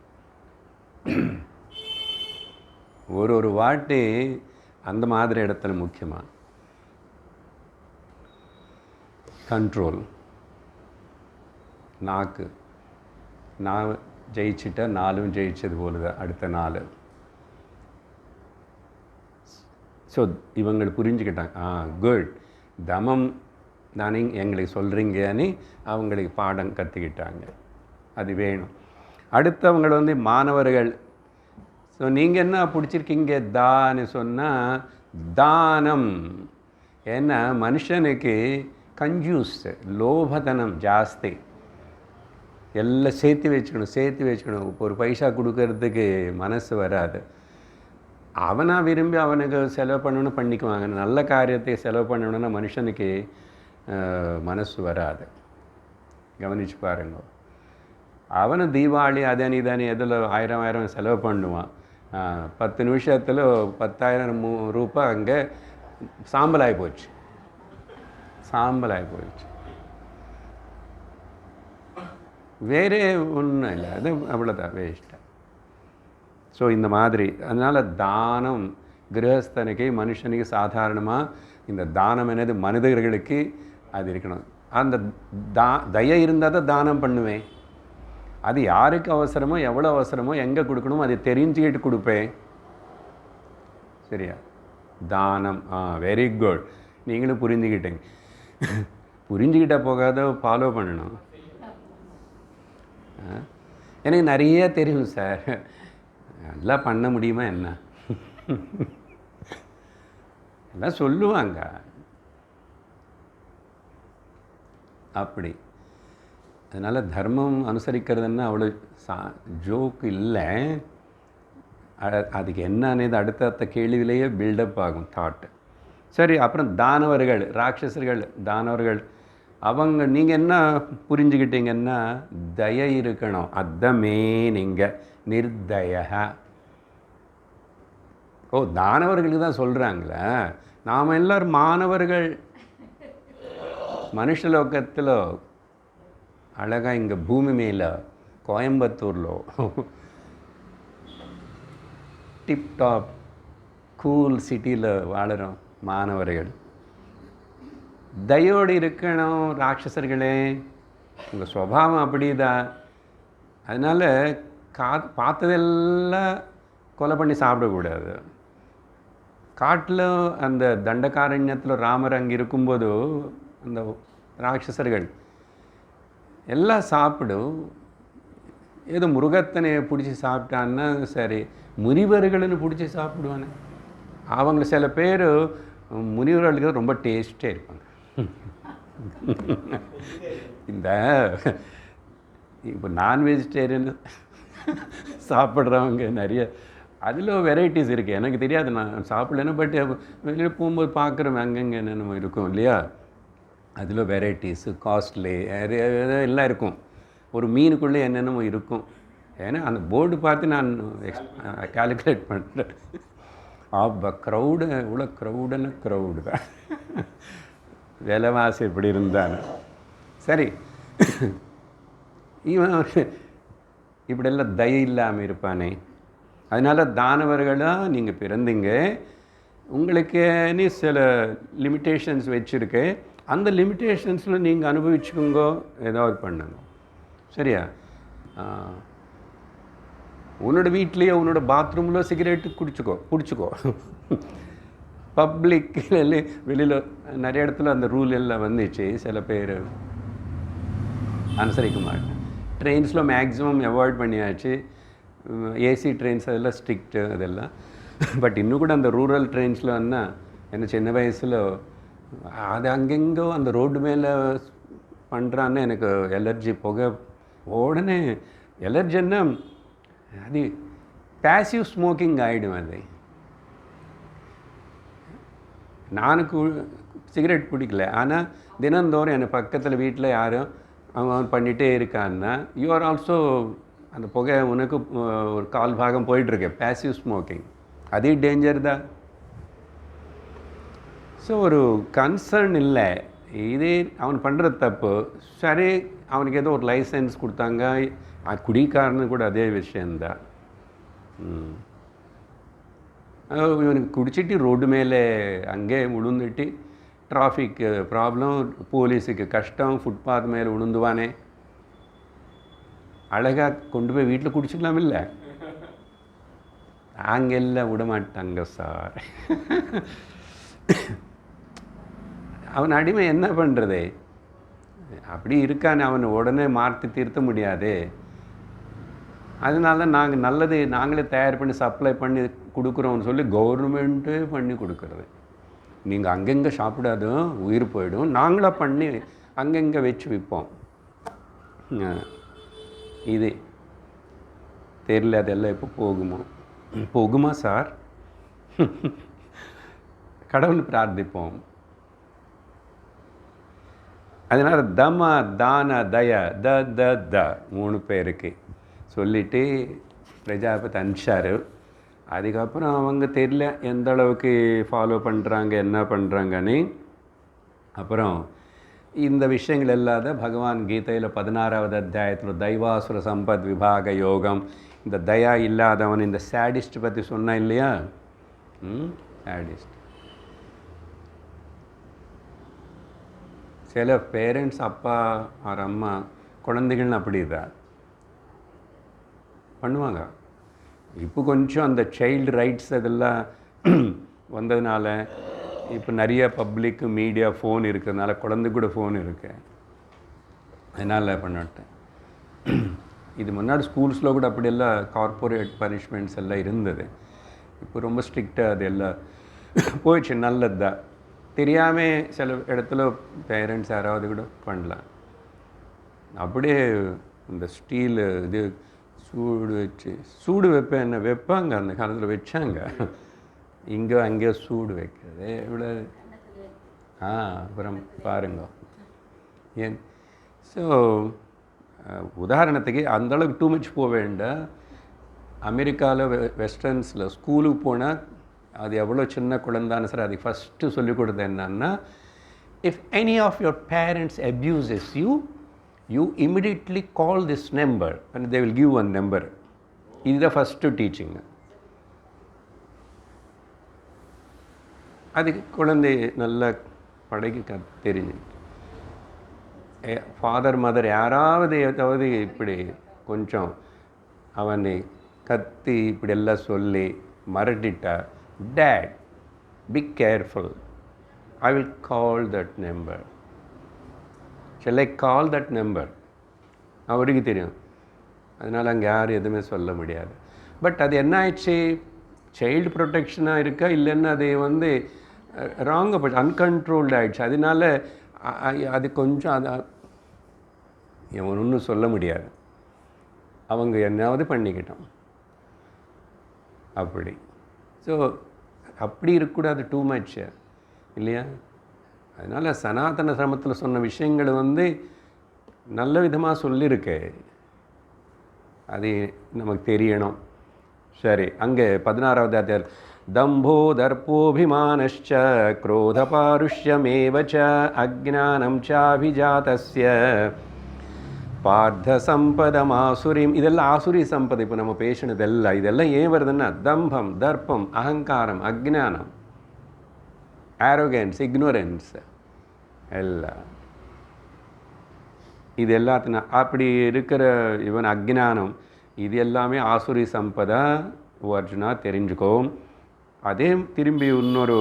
ஒரு வாட்டி அந்த மாதிரி இடத்துல முக்கியமாக கண்ட்ரோல். நான் ஜெயிச்சிட்டா 4 ஜெயிச்சது போல தான் அடுத்த 4. ஸோ இவங்க புரிஞ்சுக்கிட்டாங்க, குட், தமம் தானே எங்களுக்கு சொல்கிறீங்கன்னு அவங்களுக்கு பாடம் கற்றுக்கிட்டாங்க. அது வேணும். அடுத்தவங்க மாணவர்கள். ஸோ நீங்கள் என்ன பிடிச்சிருக்கீங்க தான்னு சொன்னால் தானம். ஏன்னா மனுஷனுக்கு கன்ஜூஸ், லோபதனம் ஜாஸ்தி. எல்லாம் சேர்த்து வச்சுக்கணும். ஒரு பைசா கொடுக்கறதுக்கு மனசு வராது. அவனாக விரும்பி அவனுக்கு செலவு பண்ணணும்னு பண்ணிக்குவாங்க. நல்ல காரியத்தை செலவு பண்ணணுன்னா மனுஷனுக்கு மனசு வராது. கவனித்து பாருங்க. அவனை தீபாவளி அதனி இதில் 1000 செலவு பண்ணுவான். 10 நிமிஷத்தில் 10,000 ரூபாய் அங்கே சாம்பலாகி போச்சு. வேறே ஒன்றும் இல்லை, அது அவ்வளோதான், வேஸ்ட்டாக. ஸோ இந்த மாதிரி அதனால் தானம் கிரகஸ்தனுக்கு, மனுஷனுக்கு சாதாரணமாக இந்த தானம் என்னது மனிதர்களுக்கு அது இருக்கணும். அந்த தயை இருந்தால் தான் தானம் பண்ணுவேன். அது யாருக்கு அவசரமோ, எவ்வளோ அவசரமோ, எங்கே கொடுக்கணுமோ அதை தெரிஞ்சுக்கிட்டு கொடுப்பேன். சரியா? தானம். வெரி குட், நீங்களும் புரிஞ்சுக்கிட்டீங்க. புரிஞ்சுக்கிட்டால் போகாத, ஃபாலோ பண்ணணும். எனக்கு நிறைய தெரியும் சார், நல்லா பண்ண முடியுமா என்ன எல்லாம் சொல்லுவாங்க. அப்படி அதனால் தர்மம் அனுசரிக்கிறதுன்னா அவ்வளோ ஜோக் இல்லை. அதுக்கு என்னன்னு அடுத்த கேள்வியிலேயே பில்டப் ஆகும் தாட். சரி, அப்புறம் தானவர்கள், ராட்சசர்கள், தானவர்கள், அவங்க நீங்கள் என்ன புரிஞ்சுக்கிட்டீங்கன்னா தயை இருக்கணும். அத்தமே நீங்கள் நிர்தய. ஓ, தானவர்களுக்கு தான் சொல்கிறாங்களே. நாம் எல்லோரும் மாணவர்கள். மனுஷலோகத்தில் அழகாக இங்கே பூமி மேலே கோயம்புத்தூரில் டிப்டாப் கூல் சிட்டியில் வாழுறோம் மாணவர்கள். தயோடு இருக்கணும். ராட்சசர்களே, உங்கள் சுபாவம் அப்படி தான். அதனால் பார்த்ததெல்லாம் கொலை பண்ணி சாப்பிடக்கூடாது. காட்டில் அந்த தண்டகாரண்யத்தில் ராமர் அங்கே இருக்கும்போது அந்த ராட்சசர்கள் எல்லாம் சாப்பிடும். ஏதோ முருகத்தனை பிடிச்சி சாப்பிட்டான்னா சரி, முனிவர்கள்னு பிடிச்சி சாப்பிடுவானே. அவங்க சில பேர் முனிவர்களுக்கு ரொம்ப டேஸ்ட்டே இருப்பாங்க. இந்த இப்போ நான் வெஜிடேரியன் சாப்பிட்றவங்க நிறைய, அதில் வெரைட்டிஸ் இருக்குது. எனக்கு தெரியாது, நான் சாப்பிடலன்னு. பட் வெளியில் போகும்போது பார்க்குறோம் அங்கங்கே என்னென்ன இருக்கும் இல்லையா. அதில் வெரைட்டிஸு, காஸ்ட்லி எல்லாம் இருக்கும். ஒரு மீனுக்குள்ளே என்னென்னமோ இருக்கும். ஏன்னா அந்த போர்டு பார்த்து நான் கால்குலேட் பண்ணுறேன். க்ரௌடு இவ்வளோ க்ரௌடுன்னு க்ரௌடு தான். விலைவாசி எப்படி இருந்தான்னு. சரி, இவன் இப்படியெல்லாம் தயை இல்லாமல் இருப்பானே. அதனால் தானவர்களாக நீங்கள் பிறந்தீங்க. உங்களுக்கு நீ சில லிமிட்டேஷன்ஸ் வச்சுருக்கு. அந்த லிமிட்டேஷன்ஸில் நீங்கள் அனுபவிச்சுக்கோங்க, ஏதாவது பண்ணுங்க. சரியா? உன்னோட வீட்லேயே உன்னோட பாத்ரூமில் சிகரெட்டு குடிச்சிக்கோ. பப்ளிக்கில் வெளியில் நிறைய இடத்துல அந்த ரூல் எல்லாம் வந்துச்சு. சில பேர் அனுசரிக்க மாட்டேன். ட்ரெயின்ஸில் மேக்ஸிமம் அவாய்ட் பண்ணியாச்சு. ஏசி ட்ரெயின்ஸ் அதெல்லாம் ஸ்ட்ரிக்ட்டு அதெல்லாம். பட் இன்னும் கூட அந்த ரூரல் ட்ரெயின்ஸில் வந்தால் என்ன சின்ன வயசில் அது அங்கெங்கோ அந்த ரோடு மேலே பண்ணுறான்னு எனக்கு எலர்ஜி. புகை உடனே எலர்ஜின்னா அது பேசிவ் ஸ்மோக்கிங் ஆகிடும். அது நானுக்கு சிகரெட் பிடிக்கல, ஆனால் தினந்தோறும் என் பக்கத்தில் வீட்டில் யாரும் அவன் பண்ணிகிட்டே இருக்கான்னா யூ ஆர் ஆல்சோ அந்த புகை உனக்கு ஒரு கால் பாகம் போயிட்டுருக்கு. பேசிவ் ஸ்மோக்கிங் அதே டேஞ்சர் தான். ஸோ ஒரு கன்சர்ன் இல்லை. இதே அவன் பண்ணுற தப்பு. சரி, அவனுக்கு ஏதோ ஒரு லைசன்ஸ் கொடுத்தாங்க, குடிக்காரன்னு கூட அதே விஷயந்தான். இவனுக்கு குடிச்சிட்டு ரோடு மேலே அங்கே விழுந்துட்டு டிராஃபிக் ப்ராப்ளம், போலீஸுக்கு கஷ்டம், ஃபுட்பாத் மேலே விழுந்துவானே. அழகாக கொண்டு போய் வீட்டில் குடிச்சிக்கலாம். இல்லை, அங்கெல்லாம் விட மாட்டாங்க சார். அவன் அடிமை என்ன பண்ணுறது? அப்படி இருக்கான்னு அவனை உடனே மாற்றி திருத்த முடியாது. அதனால நாங்கள் நல்லது நாங்களே தயார் பண்ணி சப்ளை பண்ணி கொடுக்குறோம்னு சொல்லி கவர்மெண்ட்டு பண்ணி கொடுக்குறது. நீங்கள் அங்கங்கே சாப்பிடாதும் உயிர் போயிடும், நாங்களாக பண்ணி அங்கங்கே வச்சு விற்போம். இது தெரியல, அதெல்லாம் இப்போ போகுமா சார்? கடவுள் பிரார்த்திப்போம். அதனால் தம தான தய த 3 பேருக்கு சொல்லிவிட்டு பிரஜாபதி அனுப்பிச்சார். அதுக்கப்புறம் அவங்க தெரியல எந்த அளவுக்கு ஃபாலோ பண்ணுறாங்க, என்ன பண்ணுறாங்கன்னு. அப்புறம் இந்த விஷயங்கள் இல்லாத பகவான் கீதையில் 16வது அத்தியாயத்தில் தைவாசுர சம்பத் விபாக யோகம், இந்த தயா இல்லாதவன், இந்த சேடிஸ்ட் பற்றி சொன்னான் இல்லையா. சேடிஸ்ட் சில பேரண்ட்ஸ், அப்பா ஆர் அம்மா குழந்தைகள்னு அப்படி தான் பண்ணுவாங்க. இப்போ கொஞ்சம் அந்த சைல்டு ரைட்ஸ் அதெல்லாம் வந்ததுனால இப்போ நிறைய பப்ளிக் மீடியா ஃபோன் இருக்கிறதுனால குழந்தை கூட ஃபோன் இருக்கு, அதனால் பண்ணிட்டேன். இது முன்னாடி ஸ்கூல்ஸில் கூட அப்படியெல்லாம் கார்ப்பரேட் பனிஷ்மெண்ட்ஸ் எல்லாம் இருந்தது. இப்போ ரொம்ப ஸ்ட்ரிக்டாக அது எல்லாம் போயிடுச்சு. நல்லது தான். தெரியாமல் சில இடத்துல பேரண்ட்ஸ் யாராவது கூட பண்ணலாம். அப்படியே இந்த ஸ்டீலு இது சூடு வைப்பேன், என்ன வைப்பாங்க அந்த காலத்தில் வச்சாங்க. இங்கே அங்கேயோ சூடு வைக்கிறது இவ்வளோ. அப்புறம் பாருங்க ஏன். ஸோ உதாரணத்துக்கு அந்தளவுக்கு டூ மச் போக வேண்டாம். அமெரிக்காவில் வெஸ்டர்ன்ஸில் ஸ்கூலுக்கு போனால் அது எவ்வளோ சின்ன குழந்தான்னு சார் அதுக்கு ஃபஸ்ட்டு சொல்லிக் கொடுத்தது என்னன்னா, if any of your parents abuses you immediately call this number and they will give one number. இதுதான் ஃபஸ்ட்டு டீச்சிங். அதுக்கு குழந்தை நல்லா பழகி தெரிஞ்சு ஃபாதர் மதர் யாராவது ஏதாவது இப்படி கொஞ்சம் அவனை கத்தி இப்படி எல்லாம் சொல்லி மிரட்டிட்டா, டேட் be careful, I will call that number, shall I call that number. அவருக்கு தெரியும். அதனால் அங்கே யாரும் எதுவுமே சொல்ல முடியாது. பட் அது என்ன ஆயிடுச்சு, சைல்டு ப்ரொடெக்ஷனாக இருக்கா இல்லைன்னா அது ராங்காக போச்சு, அன்கண்ட்ரோல்டு ஆகிடுச்சு. அதனால அது கொஞ்சம் அதை இவன் ஒன்றும் சொல்ல முடியாது, அவங்க என்னாவது பண்ணிக்கிட்டோம் அப்படி. ஸோ அப்படி இருக்கக்கூடாது, டூ மச் இல்லையா. அதனால் சனாதன தர்மத்தில் சொன்ன விஷயங்கள் நல்ல விதமாக சொல்லியிருக்கு, அது நமக்கு தெரியணும். சரி, அங்கே 16வது அத்தியாயம், தம்போ தர்ப்போபிமானश्च क्रोधपारुष्यमेव च अज्ञानं चाभिजातस्य பார்த்த சம்பதமாசுரிம். இதெல்லாம் ஆசுரி சம்பதை. இப்போ நம்ம பேசினதெல்லாம் இதெல்லாம் ஏன் வருதுன்னா, தம்பம், தர்ப்பம், அகங்காரம், அஜ்ஞானம், ஆரோகன்ஸ், இக்னோரன்ஸ் எல்லாம் இது எல்லாத்தினா அப்படி இருக்கிற இவன் அஜ்ஞானம், இது எல்லாமே ஆசுரி சம்பதா அர்ஜுனா தெரிஞ்சுக்கோ. அதே திரும்பி இன்னொரு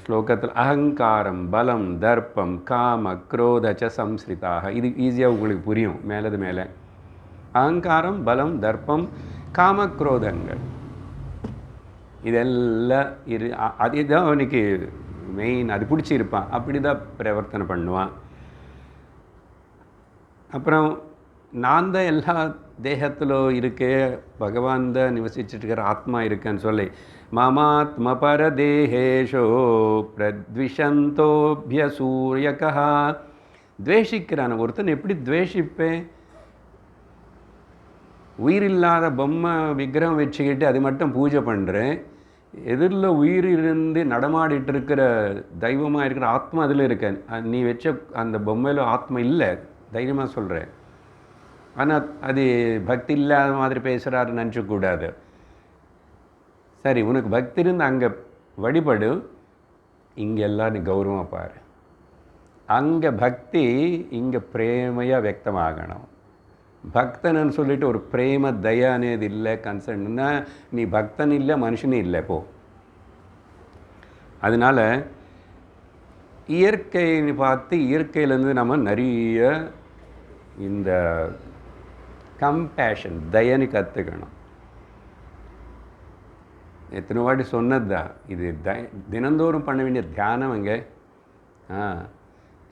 ஸ்லோகத்தில் அகங்காரம், பலம், தர்ப்பம், காம, குரோதச்ச சம்ஸ்ரிதாக. இது ஈஸியாக உங்களுக்கு புரியும் மேலது மேலே. அகங்காரம், பலம், தர்ப்பம், காம, குரோதங்கள் இதெல்லாம் அதுதான் அவனுக்கு மெயின். அது பிடிச்சிருப்பான், அப்படி தான் பிரவர்த்தனை பண்ணுவான். அப்புறம் நான் தான் எல்லா தேகத்தில் இருக்கே, பகவான் தான் நிவசிச்சுட்டு இருக்கிற ஆத்மா இருக்கேன்னு சொல்லி, மமாத்ம பரதேகேஷோ பிரத்விஷந்தோபியசூரியகா. துவேஷிக்கிறான் ஒருத்தன். எப்படி துவேஷிப்பேன்? உயிரில்லாத பொம்மை விக்கிரகம் வச்சுக்கிட்டு அது மட்டும் பூஜை பண்ணுறேன். எதிரில் உயிர் இருந்து நடமாடிட்டு இருக்கிற தெய்வமாக இருக்கிற ஆத்மா அதில் இருக்கேன். நீ வச்ச அந்த பொம்மையில் ஆத்மா இல்லை, தைரியமாக சொல்கிறேன். ஆனால் அது பக்தி இல்லாத மாதிரி பேசுகிறாருன்னு நினச்சக்கூடாது. சரி, உனக்கு பக்தி இருந்து அங்கே வழிபடு, இங்கே எல்லாம் நீ கௌரவமாக பாரு. அங்கே பக்தி, இங்கே பிரேமையாக வியக்தமாகணும். பக்தன்னு சொல்லிட்டு ஒரு பிரேம தயா అనేది இல்லை, கன்சர்ன்னா நீ பக்தன் இல்லை, மனுஷனும் இல்லை போ. அதனால் இயற்கையை பார்த்து இயற்கையிலேருந்து நம்ம நிறைய இந்த கம்பேஷன், தயனு கற்றுக்கணும். எத்தனை வாட்டி சொன்னது தான் இது. தினந்தோறும் பண்ண வேண்டிய தியானம் அங்கே.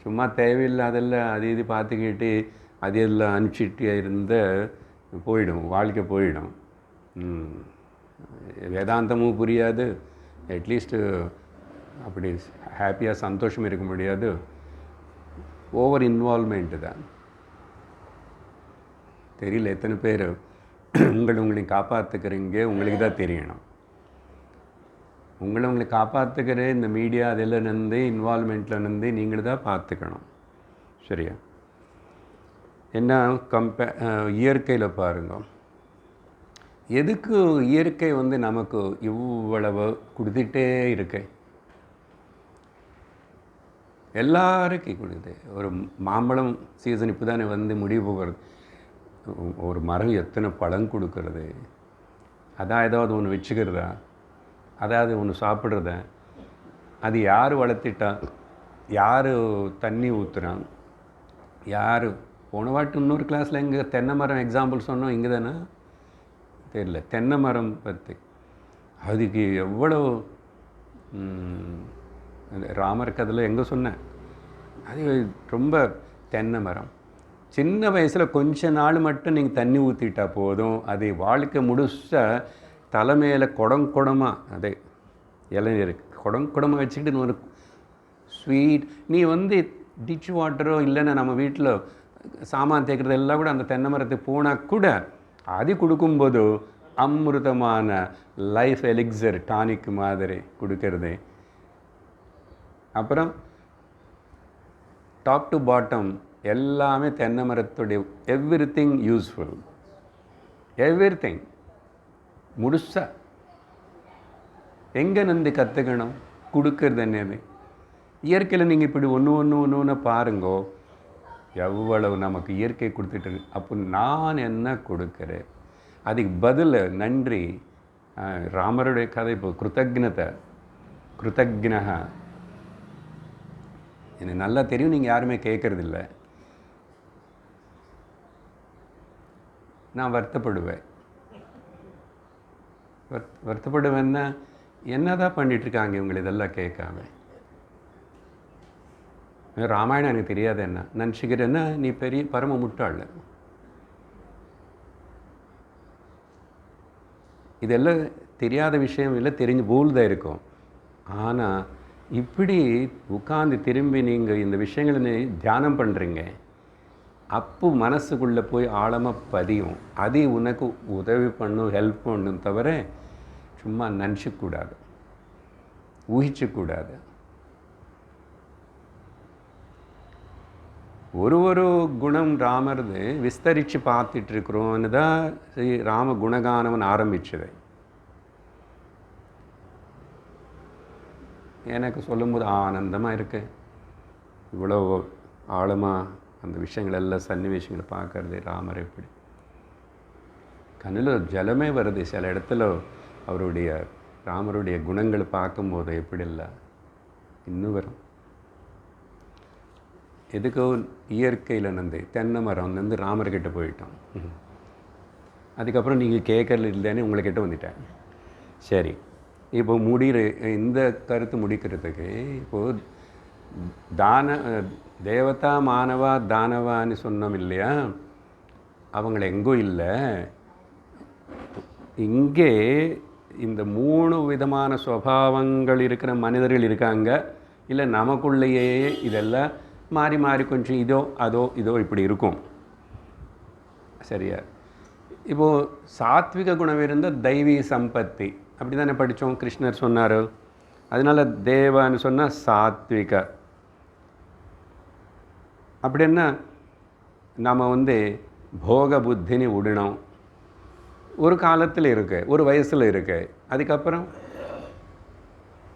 சும்மா தேவையில்லாதெல்லாம் அது இது பார்த்துக்கிட்டு அது எல்லாம் அனுப்பிச்சிட்டு இருந்த போயிடும், வாழ்க்கை போயிடும். வேதாந்தமும் புரியாது, அட்லீஸ்ட்டு அப்படி ஹாப்பியாக சந்தோஷம் இருக்க முடியாது. ஓவர் இன்வால்மெண்ட்டு தான். தெரியல எத்தனை பேர் உங்களை காப்பாற்றுக்கிறீங்க, உங்களுக்கு தான் தெரியணும். உங்களை காப்பாற்றுக்கிற இந்த மீடியா அதெல்லாம் நின்று இன்வால்மெண்ட்டில் நின்று நீங்கள் தான் பார்த்துக்கணும். சரியா? என்ன இயற்கையில் பாருங்க, எதுக்கு இயற்கை நமக்கு இவ்வளவு கொடுத்துட்டே இருக்கு, எல்லாருக்கும் கொடுக்குது. ஒரு மாம்பழம் சீசன் இப்போ தானே முடிவு போகிறது. ஒரு மரம் எத்தனை பழம் கொடுக்கறது, அதான் ஏதாவது ஒன்று வச்சுக்கிறதா, அதாவது ஒன்று சாப்பிட்றத, அது யார் வளர்த்திட்டா, யார் தண்ணி ஊற்றுறான், யார் போன வாட்டி இன்னொரு கிளாஸில் எங்கே தென்னை மரம் எக்ஸாம்பிள் சொன்னோம், இங்கே தானே தெரியல. தென்னை மரம் பற்றி அதுக்கு எவ்வளோ ராமர் கதையில் எங்கே சொன்னேன், அது ரொம்ப தென்னை மரம் சின்ன வயசில் கொஞ்ச நாள் மட்டும் நீங்கள் தண்ணி ஊற்றிட்டா போதும், அது வாழ்க்கை முழுசாக தலைமையில் குடமாக அதே இளநீர் குடமாக வச்சுக்கிட்டு ஒரு ஸ்வீட். நீ டிச் வாட்டரோ இல்லைன்னா நம்ம வீட்டில் சாமான் தேய்க்கிறது எல்லாம் கூட அந்த தென்னை மரத்துக்கு போனால் கூட அது கொடுக்கும்போது அமிர்தமான லைஃப் எலிக்சர் டானிக் மாதிரி கொடுக்கறது. அப்புறம் டாப் டு பாட்டம் எல்லாமே தென்னை மரத்துடைய எவ்ரிதிங் யூஸ்ஃபுல், எவ்ரிதிங் முழுசா. எங்கே நந்தி கற்றுக்கணும் கொடுக்கறது என்னது? இயற்கையில் நீங்கள் இப்படி ஒன்று பாருங்கோ, எவ்வளவு நமக்கு இயற்கை கொடுத்துட்டு. அப்போ நான் என்ன கொடுக்குறேன், அதுக்கு பதில் நன்றி. ராமருடைய கதை இப்போ கிருத்தக்னஹ எனக்கு நல்லா தெரியும், நீங்கள் யாருமே கேட்கறதில்ல. நான் வருத்தப்படுவேன்னா என்னதான் பண்ணிகிட்ருக்காங்க இவங்களை இதெல்லாம் கேட்காம. ராமாயணம் எனக்கு தெரியாது என்ன நினச்சிக்கிறேன்னா நீ பெரிய பரம முட்டாள். இதெல்லாம் தெரியாத விஷயம் இல்லை, தெரிஞ்சு போல் தான் இருக்கும். ஆனால் இப்படி உட்காந்து திரும்பி நீங்கள் இந்த விஷயங்களை தியானம் பண்ணுறீங்க, அப்போ மனசுக்குள்ளே போய் ஆழமாக பதியும். அது உனக்கு உதவி பண்ணும், ஹெல்ப் பண்ணும். தவிர சும்மா நினச்சிக்கூடாது, ஊகிச்சக்கூடாது. ஒரு குணம் ராமர்து விஸ்தரித்து பார்த்துட்ருக்குறோன்னு தான் ஸ்ரீ ராம குணகானவன் ஆரம்பிச்சது. எனக்கு சொல்லும்போது ஆனந்தமாக இருக்கு. இவ்வளோ ஆழமாக அந்த விஷயங்கள் எல்லாம் சன்னிவேஷங்களை பார்க்கறது. ராமர் எப்படி கண்ணில் ஜலமே வருது சில இடத்துல ராமருடைய குணங்களை பார்க்கும்போது. எப்படி இல்லை இன்னும் வரும். எதுக்கோ இயற்கையில் தென்னை மரம் ராமர்கிட்ட போயிட்டோம். அதுக்கப்புறம் நீங்கள் கேட்கறது இல்லைன்னு உங்கள்கிட்ட வந்துட்டேன். சரி, இப்போ இந்த கருத்து முடிக்கிறதுக்கு இப்போது தேவதா மானவா தானவான்னு சொன்னோம் இல்லையா? அவங்கள எங்கோ இல்லை, இங்கே இந்த 3 விதமான சுபாவங்கள் இருக்கிற மனிதர்கள் இருக்காங்க. இல்லை நமக்குள்ளேயே இதெல்லாம் மாறி மாறி கொஞ்சம் இதோ இப்படி இருக்கும். சரியா? இப்போது சாத்விக குணம் இருந்தால் தெய்வீ சம்பத்தி, அப்படி தானே படித்தோம். கிருஷ்ணர் சொன்னார். அதனால் தேவான்னு சொன்னால் சாத்விக. அப்படின்னா நம்ம போக புத்தினி விடணும். ஒரு காலத்தில் இருக்கு, ஒரு வயசில் இருக்கு. அதுக்கப்புறம்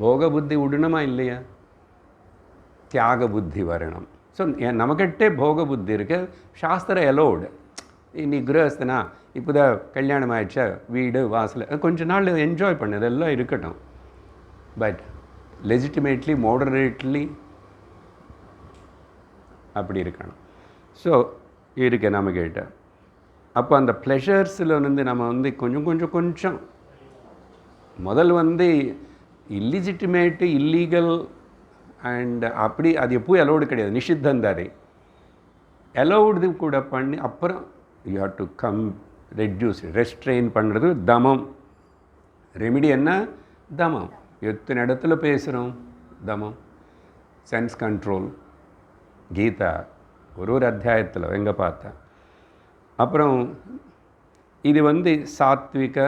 போக புத்தி விடணுமா இல்லையா? தியாக புத்தி வரணும். ஸோ நமக்கிட்டே போக புத்தி இருக்கு. சாஸ்திரம் எலோடு. நீ கிரகஸ்தனா, இப்போ தான் கல்யாணம் ஆயிடுச்சா, வீடு வாசல் கொஞ்ச நாள் என்ஜாய் பண்ணு, இதெல்லாம் இருக்கட்டும். பட் லெஜிட்டிமேட்லி மாடரேட்லி அப்படி இருக்கணும். ஸோ இருக்கு நம்மக்கிட்ட. அப்போ அந்த ப்ளெஷர்ஸில் நம்ம கொஞ்சம் முதல் இல்லிஜிட்டிமேட்டு இல்லீகல் அண்ட் அப்படி அது எப்போவும் அலோடு கிடையாது, நிஷித்தந்தாரி. அலோடு கூட பண்ணி அப்புறம் you have to come restrain பண்ணுறது தமம். ரெமிடி என்ன? தமம். எத்தனை இடத்துல பேசுகிறோம் தமம். சென்ஸ் கண்ட்ரோல், கீதா ஒரு அத்தியாயத்தில் எங்கே பார்த்தா. அப்புறம் இது சாத்விக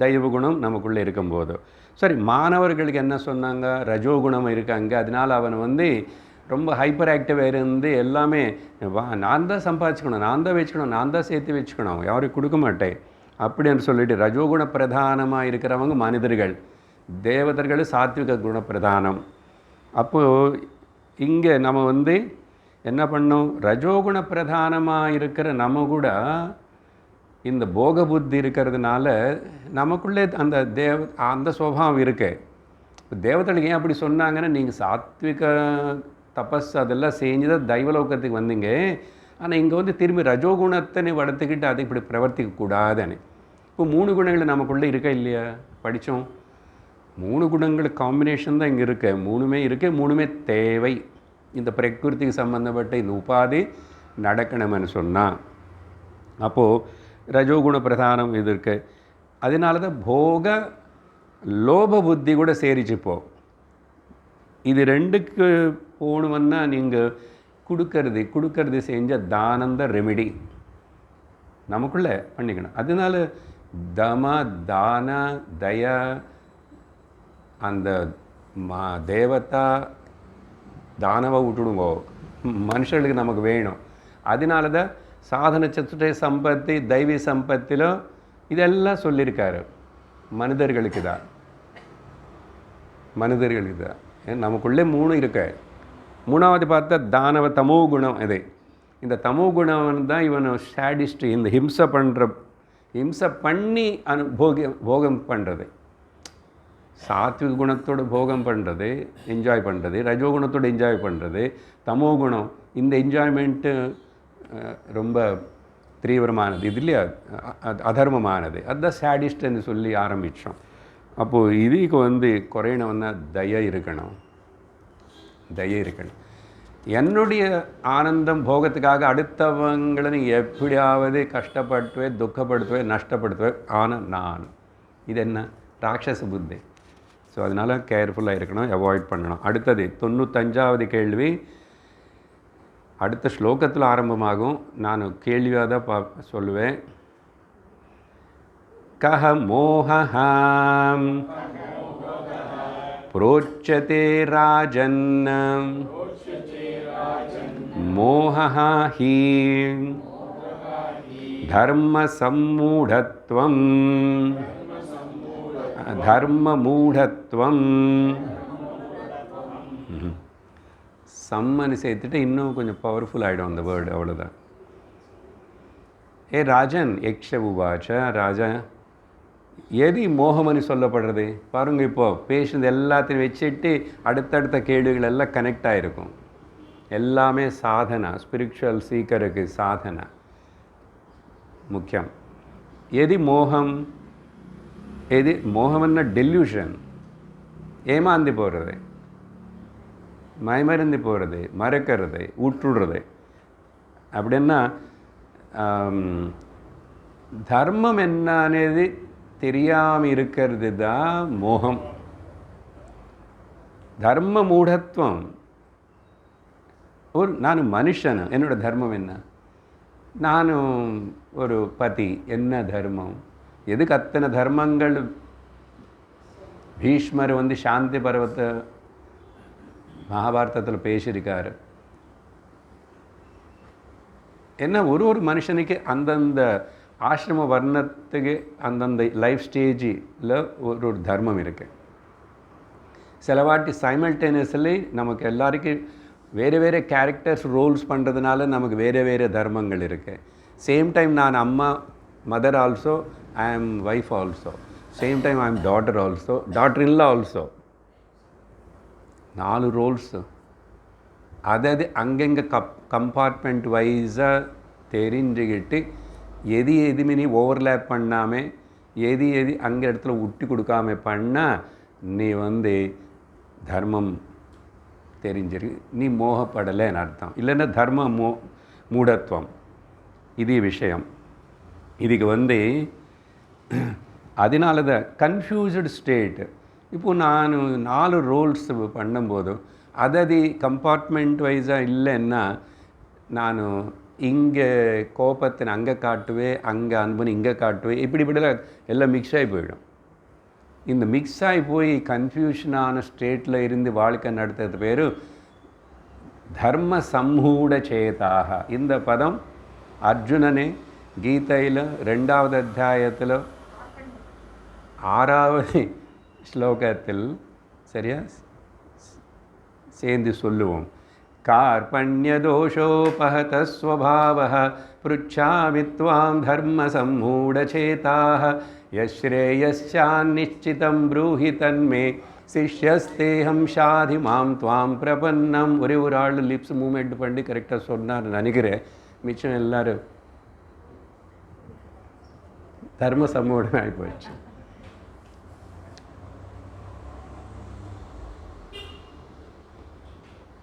தெய்வகுணம் நமக்குள்ளே இருக்கும்போது. சரி, மாணவர்களுக்கு என்ன சொன்னாங்க? ரஜோகுணம் இருக்காங்க. அதனால் அவன் ரொம்ப ஹைப்பர் ஆக்டிவாக இருந்து எல்லாமே நான் தான் சம்பாதிச்சுக்கணும், நான் தான் வச்சுக்கணும், நான் தான் சேர்த்து வச்சுக்கணும், யாரும் கொடுக்க மாட்டேன் அப்படின்னு சொல்லிட்டு ரஜோகுண பிரதானமாக இருக்கிறவங்க மனிதர்கள். தேவதர்கள் சாத்விக குண பிரதானம். அப்போது இங்கே நம்ம என்ன பண்ணோம்? ரஜோகுண பிரதானமாக இருக்கிற நம்ம கூட இந்த போக புத்தி இருக்கிறதுனால நமக்குள்ளே அந்த சுபாவம் இருக்குது. தேவதைகளுக்கு ஏன் அப்படி சொன்னாங்கன்னா, நீங்கள் சாத்விக தபஸ் அதெல்லாம் செஞ்சு தான் தெய்வலோகத்துக்கு வந்தீங்க. ஆனால் இங்கே திரும்பி ரஜோகுணத்தை வளர்த்துக்கிட்டு அதை இப்படி பிரவர்த்திக்கக்கூடாதுன்னு. இப்போ 3 குணங்கள் நமக்குள்ளே இருக்கா இல்லையா? படித்தோம். 3 குணங்கள் காம்பினேஷன் தான் இங்கே இருக்குது. 3மே இருக்குது, 3மே தேவை. இந்த பிரகிருதிக்கு சம்பந்தப்பட்ட இந்த உபாதி நடக்கணும்னு சொன்னால் அப்போது ரஜோகுண பிரதானம் இது இருக்குது. அதனால தான் போக லோப புத்தி கூட சேரிச்சுப்போ. இது ரெண்டுக்கு போகணுன்னா நீங்கள் கொடுக்கறது செஞ்ச தானந்த ரெமிடி நமக்குள்ளே பண்ணிக்கணும். அதனால தம தான தய அந்த தேவதா தானவை விட்டுடுங்கோ, மனுஷர்களுக்கு நமக்கு வேணும். அதனால தான் சாதன சத்துஷ்டய சம்பத்தி தெய்வீ சம்பத்தில இதெல்லாம் சொல்லியிருக்காரு. மனிதர்களுக்கு தான் நமக்குள்ளே 3 இருக்கு. 3வது பார்த்தா தானவ தமோ குணம். இது இந்த தமோ குணம் தான் இவன் சாடிஸ்ட், இந்த ஹிம்சை பண்ணி போகம் பண்ணுறது. சாத்விக குணத்தோட போகம் பண்ணுறது, என்ஜாய் பண்ணுறது, ரஜோகுணத்தோடு என்ஜாய் பண்ணுறது, தமோ குணம் இந்த என்ஜாய்மெண்ட்டு ரொம்ப தீவிரமானது, இது இல்லையா, அதர்மமானது. அதுதான் சாடிஸ்ட்னு சொல்லி ஆரம்பித்தோம். அப்போது இதுக்கு குறையணும்னா தயை இருக்கணும். என்னுடைய ஆனந்தம் போகத்துக்காக அடுத்தவங்களை எப்படியாவது கஷ்டப்படுத்துவேன், துக்கப்படுத்துவேன், நஷ்டப்படுத்துவேன். ஆனால் நான் இது என்ன ராட்சச புத்தி. ஸோ அதனால் கேர்ஃபுல்லாக இருக்கணும், அவாய்ட் பண்ணணும். அடுத்தது 95வது கேள்வி அடுத்த ஸ்லோகத்தில் ஆரம்பமாகும். நான் கேள்வியாக தான் சொல்லுவேன். கஹ மோஹம் प्रोच्यते राजन् मोहः हि धर्ममूढत्वम् சம்மனு சேர்த்துட்டு இன்னும் கொஞ்சம் பவர்ஃபுல் ஆகிடும் அந்த வேர்டு, அவ்வளோதான். ஏ ராஜன் யக்ஷ உவாச்ச, ராஜா எது மோகம்னு சொல்லப்படுறது பாருங்கள். இப்போது பேசுனது எல்லாத்தையும் வச்சுட்டு அடுத்தடுத்த கேள்விகள் எல்லாம் கனெக்ட் ஆகிருக்கும். எல்லாமே சாதனா, ஸ்பிரிச்சுவல் சீக்கருக்கு சாதனா முக்கியம். எது மோகம்? எது மோகம்னா டெல்யூஷன், ஏமாந்து போகிறது, மயமருந்து போகிறது, மறக்கிறது, விட்டுடுறது. அப்படின்னா தர்மம் என்னது தெரியாமல் இருக்கிறது தான் மோகம். தர்ம மூடத்துவம். நான் மனுஷன், என்னோட தர்மம் என்ன? நானும் ஒரு பதி, என்ன தர்மம்? எதுக்கு அத்தனை தர்மங்கள்? பீஷ்மர் சாந்தி பர்வத்தை மகாபாரதத்தில் பேசியிருக்காரு. என்ன ஒரு மனுஷனுக்கு அந்தந்த ஆசிரம வர்ணத்துக்கு அந்தந்த லைஃப் ஸ்டேஜில் ஒரு தர்மம் இருக்குது. சிலவாட்டி சைமல்டேனியஸ்லி நமக்கு எல்லாருக்கும் வேறு வேறு கேரக்டர்ஸ் ரோல்ஸ் பண்ணுறதுனால நமக்கு வேறு வேறு தர்மங்கள் இருக்குது. சேம் டைம் நான் அம்மா, mother also, I am wife also, same time I am daughter also, daughter in law also. 4 roles. அதாவது அங்கங்கே கம்பார்ட்மெண்ட் வைஸாக தெரிஞ்சுக்கிட்டு எதுவுமே நீ ஓவர்லேப் பண்ணாமல் எது அங்கே இடத்துல விட்டு கொடுக்காம பண்ணால் நீ தர்மம் தெரிஞ்சிருக்கு, நீ மோகப்படலைன்னு அர்த்தம். இல்லைன்னா தர்ம மூடத்துவம். இது விஷயம். இதுக்கு அதனால தான் கன்ஃபியூஸ்டு ஸ்டேட். இப்போது நான் 4 ரோல்ஸ் பண்ணும்போது அதாவது கம்பார்ட்மெண்ட் வைஸாக இல்லைன்னா நான் இங்கே கோபத்தை அங்கே காட்டுவேன், அங்கே அன்புன்னு இங்கே காட்டுவேன், இப்படிலாம் எல்லாம் மிக்ஸ் ஆகி போயிடும். இந்த மிக்ஸ் ஆகி போய் கன்ஃபியூஷனான ஸ்டேட்டில் இருந்து வாழ்க்கை நடத்துறது பேர் தர்ம சம்மூட சேதாக. இந்த பதம் அர்ஜுனனே கீதையில் 2வது அத்தியாயத்தில் 6வது ஸ்லோகத்தில் சரியா சேர்ந்து சொல்லுவோம். कार्पण्यदोषोपहत स्वभावः पृच्छामि त्वां धर्मसम्मूढचेताः यश्रेयस्यान्निश्चितं ब्रूहि तन्मे शिष्यस्तेहं शाधि मां त्वां प्रपन्नम्. ஒரே ஒரு ஆள் லிப்ஸ் மூமெண்ட் பண்ணி கரெக்டாக சொன்னார் நினைக்கிறேன். மிச்சம் எல்லாரும் தர்ம சம்மூடம் ஆகி போயிடுச்சு.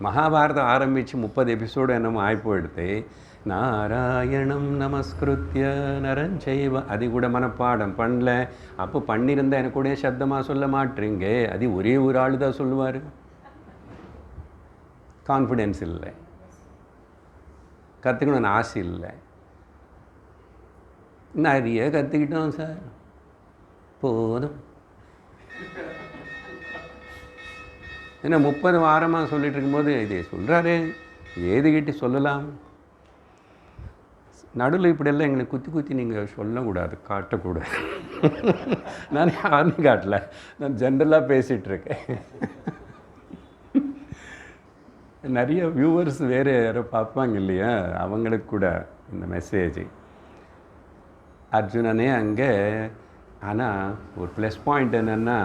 மகாபாரதம் ஆரம்பித்து 30 எபிசோடு என்னமோ ஆகி போயிடுது. நாராயணம் நமஸ்கிருத்ய நரஞ்சைவ. அது கூட மனப்பாடம் பண்ணல. அப்போ பண்ணியிருந்தால் எனக்கு கூட சப்தமாக சொல்ல மாட்டீங்க. அது ஒரே ஒரு ஆள் தான் சொல்லுவார். கான்ஃபிடென்ஸ் இல்லை, கற்றுக்கணும்னு ஆசை இல்லை. நிறைய கற்றுக்கிட்டோம் சார், போதும். ஏன்னா 30 வாரமாக சொல்லிட்டு இருக்கும்போது இதே சொல்கிறாரு, ஏதுகிட்டு சொல்லலாம். நடுவில் இப்படியெல்லாம் எங்களை குத்தி குத்தி நீங்கள் சொல்லக்கூடாது, காட்டக்கூடாது. நான் யாருன்னு காட்டல, நான் ஜென்ரலாக பேசிகிட்ருக்கேன். நிறைய வியூவர்ஸ் வேறு யாரோ பார்ப்பாங்க இல்லையா, அவங்களுக்கு கூட இந்த மெசேஜ். அர்ஜுனனே அங்கே. ஆனால் ஒரு ப்ளஸ் பாயிண்ட் என்னென்னா,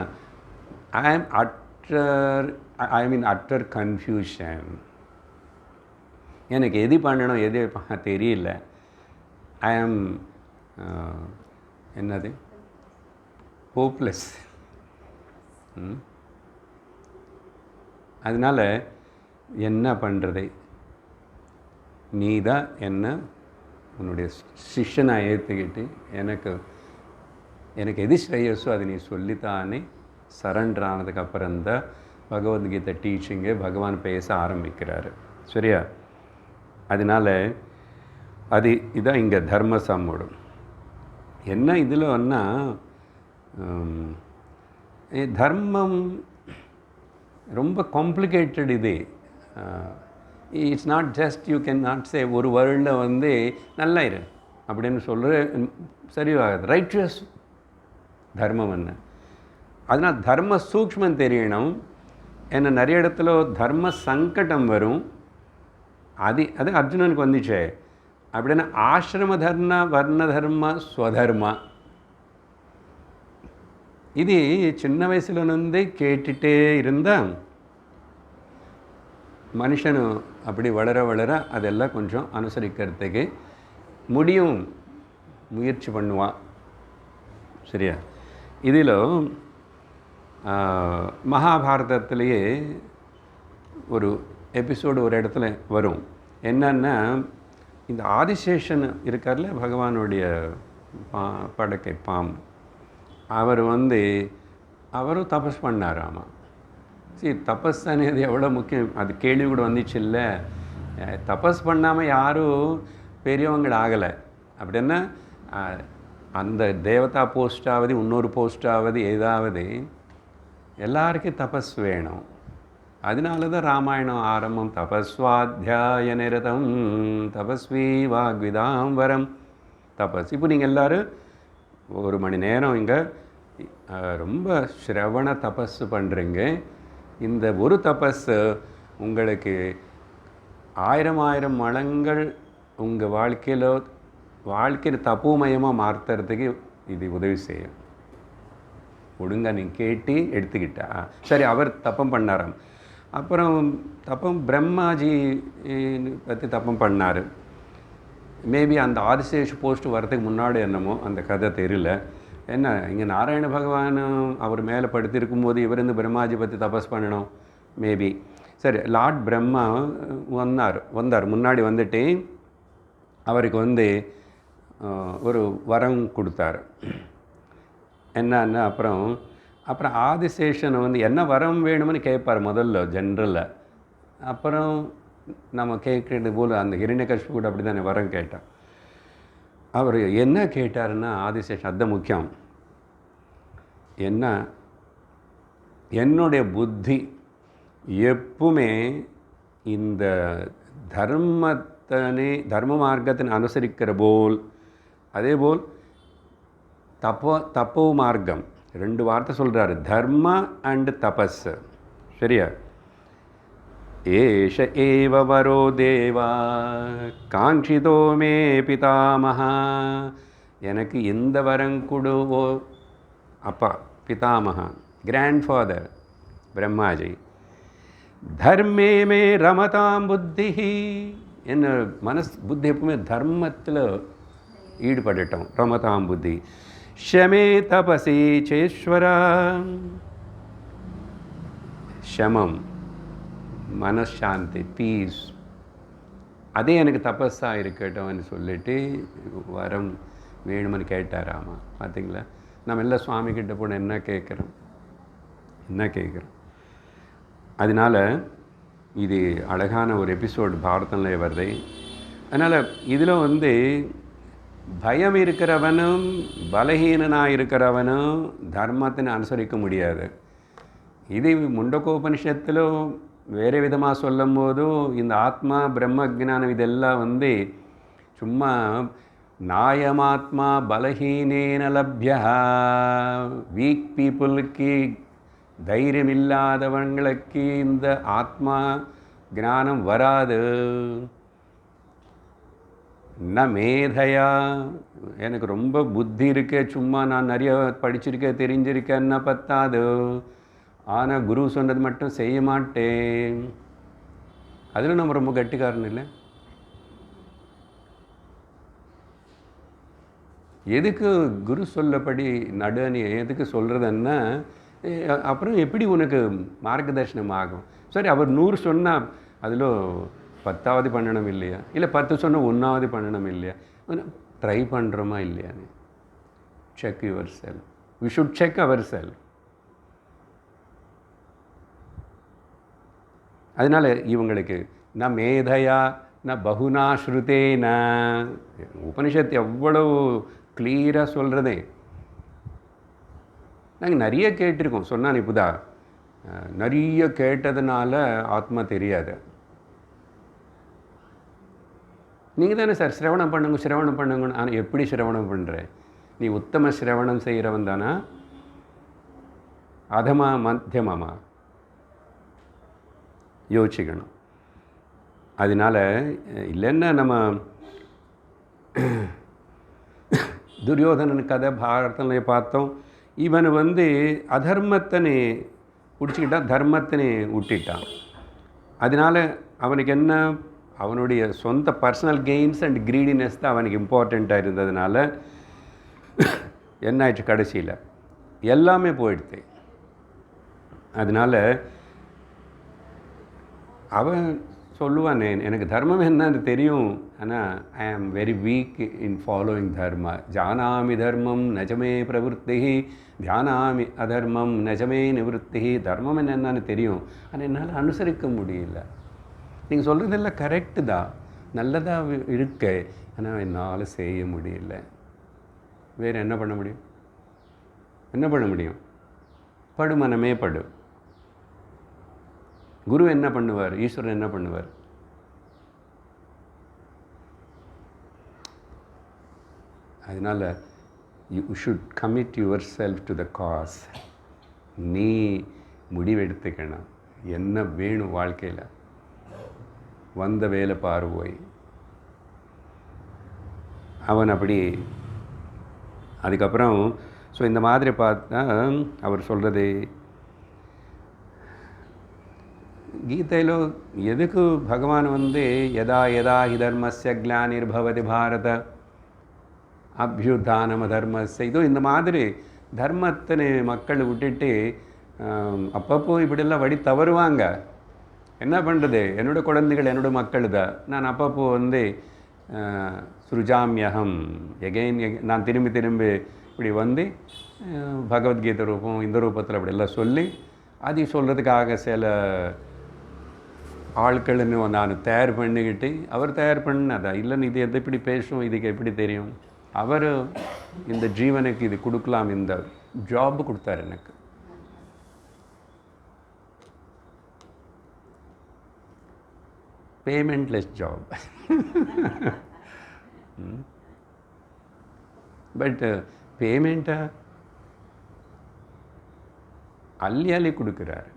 ஐ மீன் அட்டர் கன்ஃபியூஷன். எனக்கு எது பண்ணணும் எது தெரியல. ஐ ஆம் என்னது ஹோப்லெஸ். அதனால் என்ன பண்ணுறது, நீ தான் என்ன உன்னுடைய சிஷ்யனாக ஏற்றுக்கிட்டு எனக்கு எது ஸ்ரேயஸோ அதை நீ சொல்லித்தானே சரண்டர் ஆனதுக்கப்புறம்தான் பகவத்கீதை டீச்சிங்கு பகவான் பேச ஆரம்பிக்கிறாரு. சரியா? அதனால் இதுதான் இங்கே தர்ம சம்மூடம். என்ன இதில் ஒன்றா, தர்மம் ரொம்ப காம்ப்ளிகேட்டட். இது it's not just, you can not சே ஒரு வேர்ல்டில் நல்லா இரு அப்படின்னு சொல்கிற சரியாகாது. ரைட்ரஸ் தர்மம் என்ன, அதனால் தர்ம சூக்ஷ்மம் தெரியணும். ஏன்னா நிறைய இடத்துல தர்ம சங்கடம் வரும். அது அர்ஜுனனுக்கு வந்துச்சே. அப்படின்னா ஆசிரம தர்ம, வர்ண தர்ம, ஸ்வதர்மா. இது சின்ன வயசுலேருந்து கேட்டுகிட்டே இருந்தால் மனுஷனு அப்படி வளர வளர அதெல்லாம் கொஞ்சம் அனுசரிக்கிறதுக்கு முடியும், முயற்சி பண்ணுவான். சரியா? இதில் மகாபாரதத்திலேயே ஒரு எபிசோடு ஒரு இடத்துல வரும். என்னன்னா, இந்த ஆதிசேஷன் இருக்கார்ல, பகவானுடைய படக்கை பாம்பு, அவர் அவரும் தபஸ் பண்ணாராமா. சரி, தபஸ் అనేది எவ்வளோ முக்கியம், அது கேள்வி கூட வந்துச்சு இல்லை. தபஸ் பண்ணாமல் யாரும் பெரியவங்கள் ஆகலை. அப்படின்னா அந்த தேவதா போஸ்டாவது இன்னொரு போஸ்டாவது ஏதாவது எல்லாருக்கும் தபஸ் வேணும். அதனால தான் ராமாயணம் ஆரம்பம். தபஸ்வாத்தியாய நிரதம் தபஸ்வி வாக்விதாம்பரம் தபஸ். இப்போ நீங்கள் எல்லோரும் 1 மணி நேரம் இங்கே ரொம்ப சிரவண தபஸ் பண்ணுறீங்க. இந்த ஒரு தபஸ் உங்களுக்கு 1000 மடங்கள் உங்கள் வாழ்க்கையில் தப்புமயமாக மாற்றுறதுக்கு இது உதவி செய்யும். ஒழுங்கா நீங்கள் கேட்டு எடுத்துக்கிட்டா சரி. அவர் தப்பம் பண்ணாராம். அப்புறம் தப்பம் பிரம்மாஜி பற்றி தப்பம் பண்ணார். மேபி அந்த ஆதிசேஷ் போஸ்ட் வரதுக்கு முன்னாடி என்னமோ அந்த கதை தெரியல. என்ன இங்கே நாராயண பகவான் அவர் மேலே படுத்திருக்கும் போது இவர் இந்த பிரம்மாஜி பற்றி தபஸ் பண்ணணும் மேபி. சரி, லார்ட் பிரம்மா வந்தார் முன்னாடி வந்துட்டு அவருக்கு ஒரு வரம் கொடுத்தார். என்னன்னா, அப்புறம் ஆதிசேஷன் என்ன வரம் வேணும்னு கேட்பார் முதல்ல ஜென்ரலில். அப்புறம் நம்ம கேட்குறது போல் அந்த ஹிரண்யகசிபு கூட அப்படி தானே வரம் கேட்டார். அவர் என்ன கேட்டாருன்னா, ஆதிசேஷன் அதுதான் முக்கியம். என்னுடைய புத்தி எப்பவுமே இந்த தர்ம மார்க்கத்தை அனுசரிக்கிற போல், அதேபோல் தப்போ மார்க்கம், 2 வார்த்தை சொல்கிறாரு, தர்ம அண்ட் தபஸ். சரியா? ஏஷ ஏவ வரோ தேவா காஞ்சிதோ மே பிதாமஹா. எனக்கு எந்த வரம் கொடுவோ அப்பா பிதாமஹா, கிராண்ட்ஃபாதர் பிரம்மாஜி. தர்மே மே ரமதாம் புத்தி. என்ன புத்தி எப்பவுமே தர்மத்தில் ஈடுபடட்டும். ரமதாம் புத்தி. ஷமே தபசி சேஸ்வரா. ஷமம் மனசாந்தி, பீஸ். அதே எனக்கு தபஸாக இருக்கட்டும்னு சொல்லிட்டு வரம் வேணும்னு கேட்டாராமா. பார்த்தீங்களா, நம்ம எல்லாம் சுவாமிகிட்ட போன என்ன கேட்குறோம். அதனால் இது அழகான ஒரு எபிசோடு பாரதத்தில் வருது. அதனால் இதில் பயம் இருக்கிறவனும் பலஹீனனாக இருக்கிறவனும் தர்மத்தினை அனுசரிக்க முடியாது. இது முண்டகோபனிஷத்திலும் வேறு விதமாக சொல்லும் போதும் இந்த ஆத்மா பிரம்ம ஜானம் இதெல்லாம் சும்மா நாயமாத்மா பலஹீனேன லப்யா, வீக் பீப்புளுக்கு தைரியம் இல்லாதவங்களுக்கு இந்த ஆத்மா ஞானம் வராது. ந மேதையா, எனக்கு ரொம்ப புத்தி இருக்கு, சும்மா நான் நிறைய படிச்சிருக்கேன் தெரிஞ்சிருக்கேன்னா பத்தாது, ஆனால் குரு சொன்னது மட்டும் செய்ய மாட்டேன். அதில் நம்ம ரொம்ப கட்டிக்காரன் இல்லை. எதுக்கு குரு சொல்லப்படி நடுன்னு எதுக்கு சொல்கிறதுன்னா, அப்புறம் எப்படி உனக்கு மார்க்கதர்ஷனம் ஆகும்? சரி, அவர் 100 சொன்னால் அதில் 10வது பண்ணணும் இல்லையா, இல்லை 10 சொன்னால் 1வது பண்ணணும் இல்லையா, ட்ரை பண்ணுறோமா இல்லையான்னு check yourself. We should check ourself. அதனால் இவங்களுக்கு ந மேதையா ந பகுனா ஸ்ருதேன, உபனிஷத்து எவ்வளவு கிளியராக சொல்கிறதே. நாங்கள் நிறைய கேட்டிருக்கோம். சொன்னான் இப்போதா, நிறைய கேட்டதுனால ஆத்மா தெரியாது. நீங்கள் தானே சார் சிரவணம் பண்ணுங்கன்னு. ஆனால் எப்படி சிரவணம் பண்ணுற? நீ உத்தம சிரவணம் செய்கிறவன் தானா, அதமா மத்தியமமா? யோசிக்கணும். அதனால் இல்லைன்னா நம்ம துரியோதனன் கதை பாரதத்தில் பார்த்தோம். இவன் அதர்மத்தனை பிடிச்சிக்கிட்டான், தர்மத்தினை விட்டுட்டான். அதனால் அவனுக்கு என்ன, அவனுடைய சொந்த பர்சனல் கெயின்ஸ் அண்ட் கிரீடினஸ் தான் அவனுக்கு இம்பார்ட்டண்ட்டாக இருந்ததுனால என்ன ஆயிடுச்சு, கடைசியில் எல்லாமே போயிடுது. அதனால் அவன் சொல்லுவானே, எனக்கு தர்மம் என்னன்னு தெரியும், ஆனால் I am very weak in following dharma. ஜானாமி தர்மம் நஜமே பிரவருத்தி, தியானாமி அதர்மம் நஜமே நிவருத்தி. தர்மம் என்னென்னு தெரியும், ஆனால் என்னால் அனுசரிக்க முடியல. நீங்கள் சொல்கிறதெல்லாம் கரெக்டு தான், நல்லதாக இருக்க, ஆனால் என்னால் செய்ய முடியல. வேறு என்ன பண்ண முடியும்? படு மனமே படு. குரு என்ன பண்ணுவார், ஈஸ்வரன் என்ன பண்ணுவார்? அதனால் you should commit your self to the cause. நீ முடிவெடுத்துக்கணும் என்ன வேணும் வாழ்க்கையில். வந்த வேலை பாருவோய். அவன் அப்படி அதுக்கப்புறம் ஸோ இந்த மாதிரி பார்த்தா அவர் சொல்கிறது கீதையில் எதுக்கு பகவான் யதா யதா ஹி தர்மஸ்ய க்ளானிர்பவதி பாரத அபியுத்தானம் தர்மஸ்ய, இதோ இந்த மாதிரி தர்மத்தினை மக்கள் விட்டுட்டு அப்பப்போ இப்படிலாம் வழி தவறுவாங்க. என்ன பண்ணுறது, என்னோடய குழந்தைகள் என்னோடய மக்கள் தான். நான் அப்பப்போ சுருஜாமியகம் எகெயின் நான் திரும்பி இப்படி பகவத்கீதை ரூபம் இந்த ரூபத்தில் அப்படியெல்லாம் சொல்லி அது சொல்கிறதுக்காக சில ஆட்கள்னு நான் தயார் பண்ணிக்கிட்டு, அவர் தயார் பண்ணதா இல்லைன்னு இது எது இப்படி பேசும், இதுக்கு எப்படி தெரியும்? அவர் இந்த ஜீவனுக்கு இது கொடுக்கலாம், இந்த ஜாப் கொடுத்தார் எனக்கு. பேமெண்ட்லெஸ் ஜாப். பட் பேமெண்ட்டை அள்ளி கொடுக்குறார்.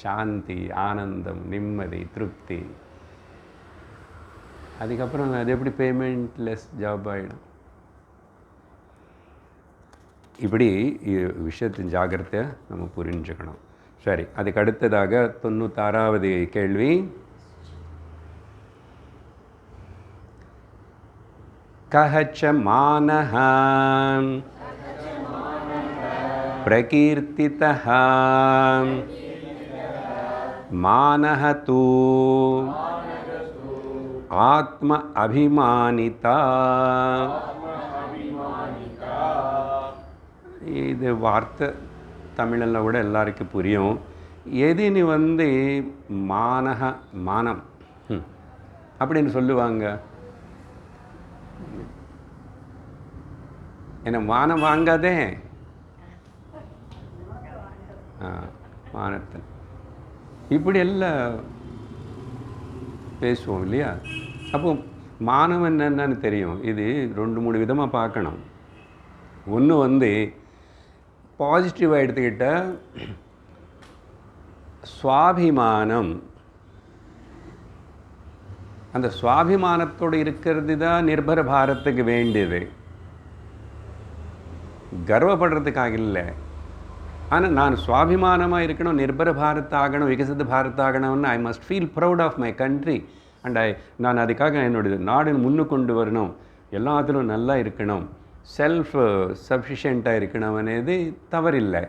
சாந்தி, ஆனந்தம், நிம்மதி, திருப்தி. அதுக்கப்புறம் அது எப்படி பேமெண்ட்லெஸ் ஜாப் ஆகிடும்? இப்படி விஷயத்தின் ஜாகிரதை நம்ம புரிஞ்சுக்கணும். சரி, அதுக்கு அடுத்ததாக 96வது கேள்வி. கஹச்ச மானஹ பிரகீர்த்திதஹ மானஹ தூ ஆத்ம அபிமானிதா. இது வார்த்தை தமிழில் கூட எல்லாருக்கும் புரியும். எதினி மானக மானம் அப்படின்னு சொல்லுவாங்க. என்ன மானம் வாங்காதே, மானத்தை இப்படி எல்லாம் பேசுவோம் இல்லையா? அப்போ மானம் என்னன்னு தெரியும். இது 2-3 விதமாக பார்க்கணும். ஒன்று பாசிட்டிவாக எடுத்துக்கிட்ட சுவாபிமானம். அந்த சுவாபிமானத்தோடு இருக்கிறது தான் நிர்பர பாரத்துக்கு வேண்டியது, கர்வப்படுறதுக்காக இல்லை. ஆனால் நான் சுவாபிமானமாக இருக்கணும், நிர்பர பாரத் ஆகணும், விகசித பாரத் ஆகணும்னு I must feel proud of my country and நான் அதுக்காக என்னுடைய நாடு முன்னு கொண்டு வரணும், எல்லாத்திலும் நல்லா இருக்கணும், செல்ஃப் சஃபிஷியண்ட்டாக இருக்கணும் అనేది தவறில்லை.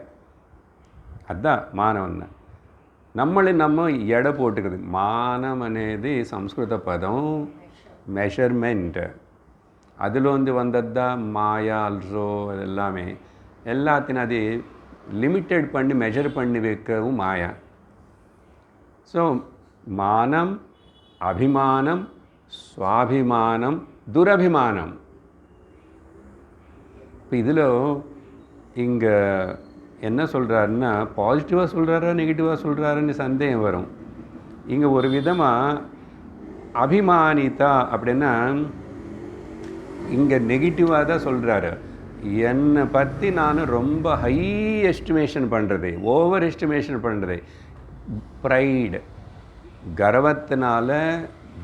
அதுதான் మానవన్న. நம்ம எடை போட்டுக்கிறது. మానం అనేది సంస్కృత పదం, மெஷர்மெண்ட். அதில் வந்தது தான் மாயா ஆல்சோ. எல்லாமே எல்லாத்தையும் அது லிமிட்டெட் பண்ணி மெஷர் பண்ணி வைக்கவும் மாயா. ஸோ மானம், அபிமானம், சுவாபிமானம், துரபிமானம். இப்போ இதில் இங்கே என்ன சொல்கிறாருன்னா, பாசிட்டிவாக சொல்கிறாரா நெகட்டிவாக சொல்கிறாருன்னு சந்தேகம் வரும். இங்கே ஒரு விதமாக அபிமானிதா அப்படின்னா இங்கே நெகட்டிவாக தான் சொல்கிறாரு. என்னை பற்றி நான் ரொம்ப ஹை எஸ்டிமேஷன் பண்ணுறது, ஓவர் எஸ்டிமேஷன் பண்ணுறது, ப்ரைடு, கர்வத்தினால,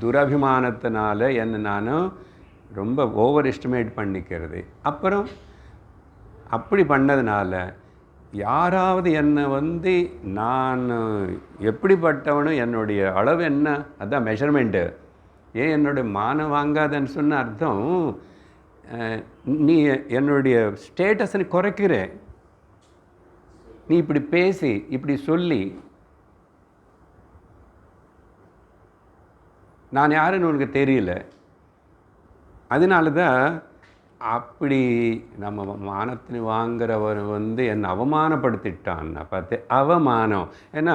துரபிமானத்தினால என்னை நான் ரொம்ப ஓவர் எஸ்டிமேட் பண்ணிக்கிறது. அப்புறம் அப்படி பண்ணதுனால யாராவது என்னை நான் எப்படிப்பட்டவனும் என்னுடைய அளவு என்ன, அதுதான் மெஷர்மெண்ட்டு. ஏன் என்னுடைய மானம் வாங்காதன்னு சொன்ன அர்த்தம், நீ என்னுடைய ஸ்டேட்டஸை குறைக்கிற, நீ இப்படி பேசி இப்படி சொல்லி நான் யாருன்னு உனக்கு தெரியல. அதனால தான் அப்படி நம்ம மானத்தை வாங்குறவர் என்னை அவமானப்படுத்திட்டான்னா பார்த்து அவமானம். ஏன்னா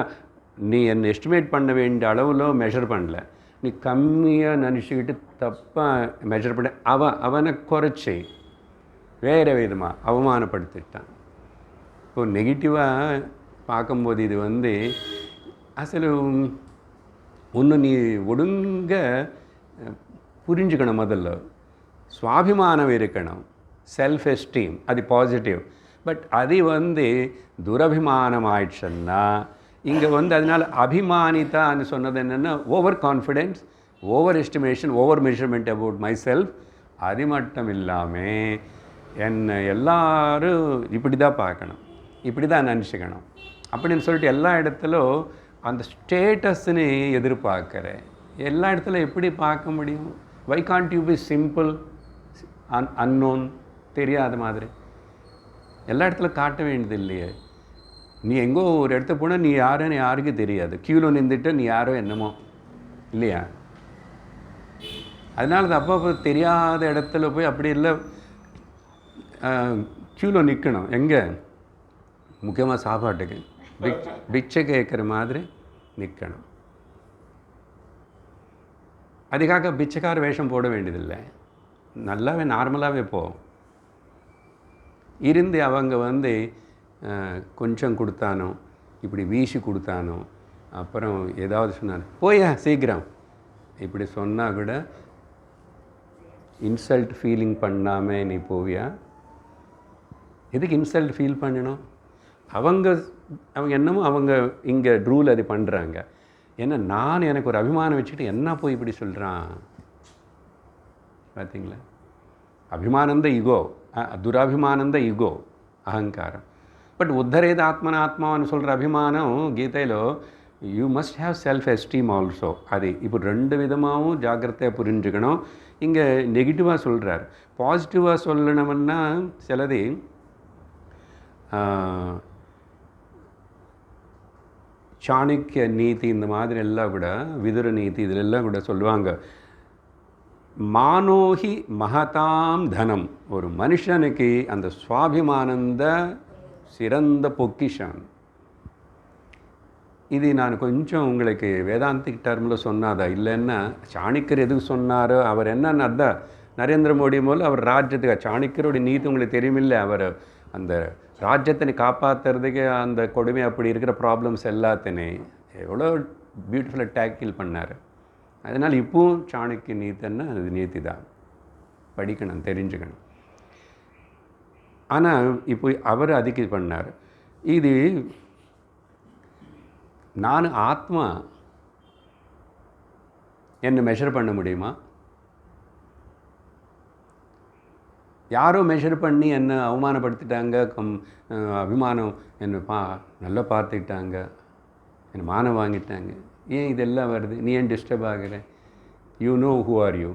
நீ என்னை எஸ்டிமேட் பண்ண வேண்டிய அளவில் மெஷர் பண்ணல, நீ கம்மியாக நினச்சிக்கிட்டு தப்பாக மெஷர் பண்ண அவனை குறைச்சி வேறு விதமாக அவமானப்படுத்திட்டான். இப்போது நெகட்டிவாக பார்க்கும்போது இது அசలు ஒன்று நீ ஒழுங்க புரிஞ்சுக்கணும். முதல்ல சுவாபிமானம் இருக்கணும், செல்ஃப் எஸ்டீம், அது பாசிட்டிவ். பட் அது துரபிமானம் ஆயிடுச்சுன்னா இங்கே அதனால் அபிமானிதான்னு சொன்னது என்னென்னா over confidence, over estimation, over measurement about my self. அது மட்டும் இல்லாமல் என்னை எல்லோரும் இப்படி தான் பார்க்கணும், இப்படி தான் நினச்சிக்கணும் அப்படின்னு சொல்லிட்டு எல்லா இடத்துலும் அந்த ஸ்டேட்டஸ்ன்னு எதிர்பார்க்குறேன். எல்லா இடத்துல எப்படி பார்க்க முடியும்? Why can't you be simple, unknown, தெரியாத மாதிரி எல்லா இடத்துல காட்ட வேண்டியது இல்லையே? நீ எங்கோ ஒரு இடத்த போனால் நீ யாருன்னு யாருக்கும் தெரியாது, க்யூவில் நின்றுட்டு நீ யாரோ என்னமோ இல்லையா? அதனால அது அப்பப்போ தெரியாத இடத்துல போய் அப்படி இல்லை க்யூவில் நிற்கணும். எங்கே? முக்கியமாக சாப்பாட்டுக்கு பிச்சை கேட்குற மாதிரி நிற்கணும். அதுக்காக பிச்சைக்கார வேஷம் போட வேண்டியதில்லை, நல்லாவே நார்மலாகவே போ இருந்து அவங்க கொஞ்சம் கொடுத்தானோ, இப்படி வீசி கொடுத்தானோ, அப்புறம் ஏதாவது சொன்னான் போயா சீக்கிரம் இப்படி சொன்னால் கூட இன்சல்ட் ஃபீலிங் பண்ணாமல் நீ போவியா? எதுக்கு இன்சல்ட் ஃபீல் பண்ணணும்? அவங்க என்னமோ அவங்க இங்கே ரூல் அது பண்ணுறாங்க. ஏன்னா நான் எனக்கு ஒரு அபிமானம் வச்சுக்கிட்டு என்ன போய் இப்படி சொல்கிறான் பார்த்தீங்களா? அபிமானந்த ஈகோ, துராபிமானந்த ஈகோ, அகங்காரம். பட் உத்தரேத ஆத்மனாத்மான்னு சொல்கிற அபிமானம் கீதையில் you must have self esteem also. அது இப்போ 2 விதமாகவும் ஜாக்கிரதையாக புரிஞ்சுக்கணும். இங்கே நெகட்டிவாக சொல்கிறார். பாசிட்டிவாக சொல்லணும்னா சிலது சாணக்கிய நீதி இந்த மாதிரி எல்லாம் கூட, விதுர நீதி இதிலெல்லாம் கூட சொல்லுவாங்க, மானோஹி மகதாம் தனம். ஒரு மனுஷனுக்கு அந்த சுவாபிமானந்த சிறந்த பொக்கிஷம். இது நான் கொஞ்சம் உங்களுக்கு வேதாந்திக் டர்மில் சொன்னாதா இல்லைன்னா சாணக்கியர் எதுக்கு சொன்னாரோ அவர் என்னன்னு அதான் நரேந்திர மோடி மூலம் அவர் ராஜ்யத்துக்கு சாணக்கியருடைய நீதி உங்களுக்கு தெரியுமில்ல. அவர் அந்த ராஜ்யத்தினை காப்பாற்றுறதுக்கு அந்த கொடுமை அப்படி இருக்கிற ப்ராப்ளம்ஸ் எல்லாத்தையும் எவ்வளோ பியூட்டிஃபுல்லாக டேக்கிள் பண்ணார். அதனால் இப்போவும் சாணக்கிய நீதின்னா அது நீதி தான், படிக்கணும், தெரிஞ்சுக்கணும். ஆனால் இப்போ அவர் அதுக்கு பண்ணார். இது நான் ஆத்மா என்ன மெஷர் பண்ண முடியுமா? யாரோ மெஷர் பண்ணி என்னை அவமானப்படுத்திட்டாங்க, அபிமானம் என்னை நல்லா பார்த்துக்கிட்டாங்க, என்னை மானம் வாங்கிட்டாங்க. ஏன் இதெல்லாம் வருது? நீ ஏன் டிஸ்டர்ப் ஆகிற? You know who are you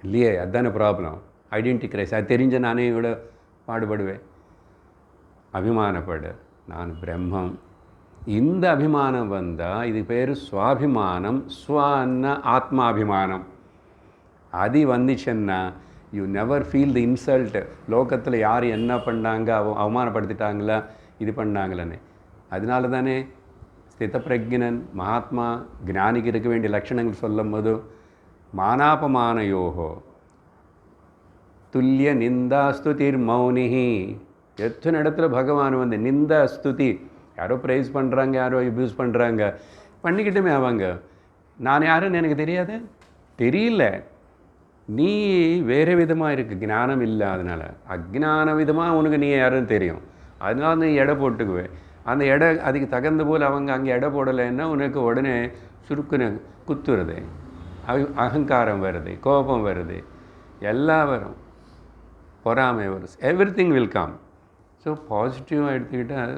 இல்லையே? அதுதானே ப்ராப்ளம். Identity Christ. அது தெரிஞ்ச நானே இவ்வளோ பாடுபடுவேன். அபிமானப்படு, நான் பிரம்மம். இந்த அபிமானம் வந்தால் இது பேர் சுவாபிமானம். ஸ்வன்னா ஆத்மாபிமானம். அது வந்துச்சுன்னா you never feel the insult. லோகத்தில் யார் என்ன பண்ணாங்க, அவமானப்படுத்திட்டாங்களா, இது பண்ணாங்களே. அதனால தானே ஸ்திதப்பிரஜ்ஞன் மகாத்மா ஞானிக்கு இருக்க வேண்டிய லட்சணங்கள் சொல்லும் போது மானாபமானயோகோ துல்லிய நிந்தா ஸ்துதிர் மௌனிஹி. எத்தனை இடத்துல பகவான் வந்து நிந்தா ஸ்துதி, யாரோ ப்ரைஸ் பண்ணுறாங்க, யாரோ அப்யூஸ் பண்ணுறாங்க, பண்ணிக்கிட்டுமே அவங்க. நான் யாருன்னு எனக்கு தெரியாது, தெரியல. நீ வேறு விதமாக இருக்குது, ஞானம் இல்லை. அதனால் அஜ்ஞான விதமாக உனக்கு நீ யாருன்னு தெரியும். அதனால நீ எடை போட்டுக்குவேன். அந்த எடை அதுக்கு தகுந்த போல் அவங்க அங்கே எடை போடலைன்னா உனக்கு உடனே சுருக்குன்னு குத்துறது, அகங்காரம் வருது, கோபம் வருது, எல்லாம் வரும், பொறாமை வரும், எவ்ரிதிங் வில் கம். ஸோ பாசிட்டிவாக எடுத்துக்கிட்டால்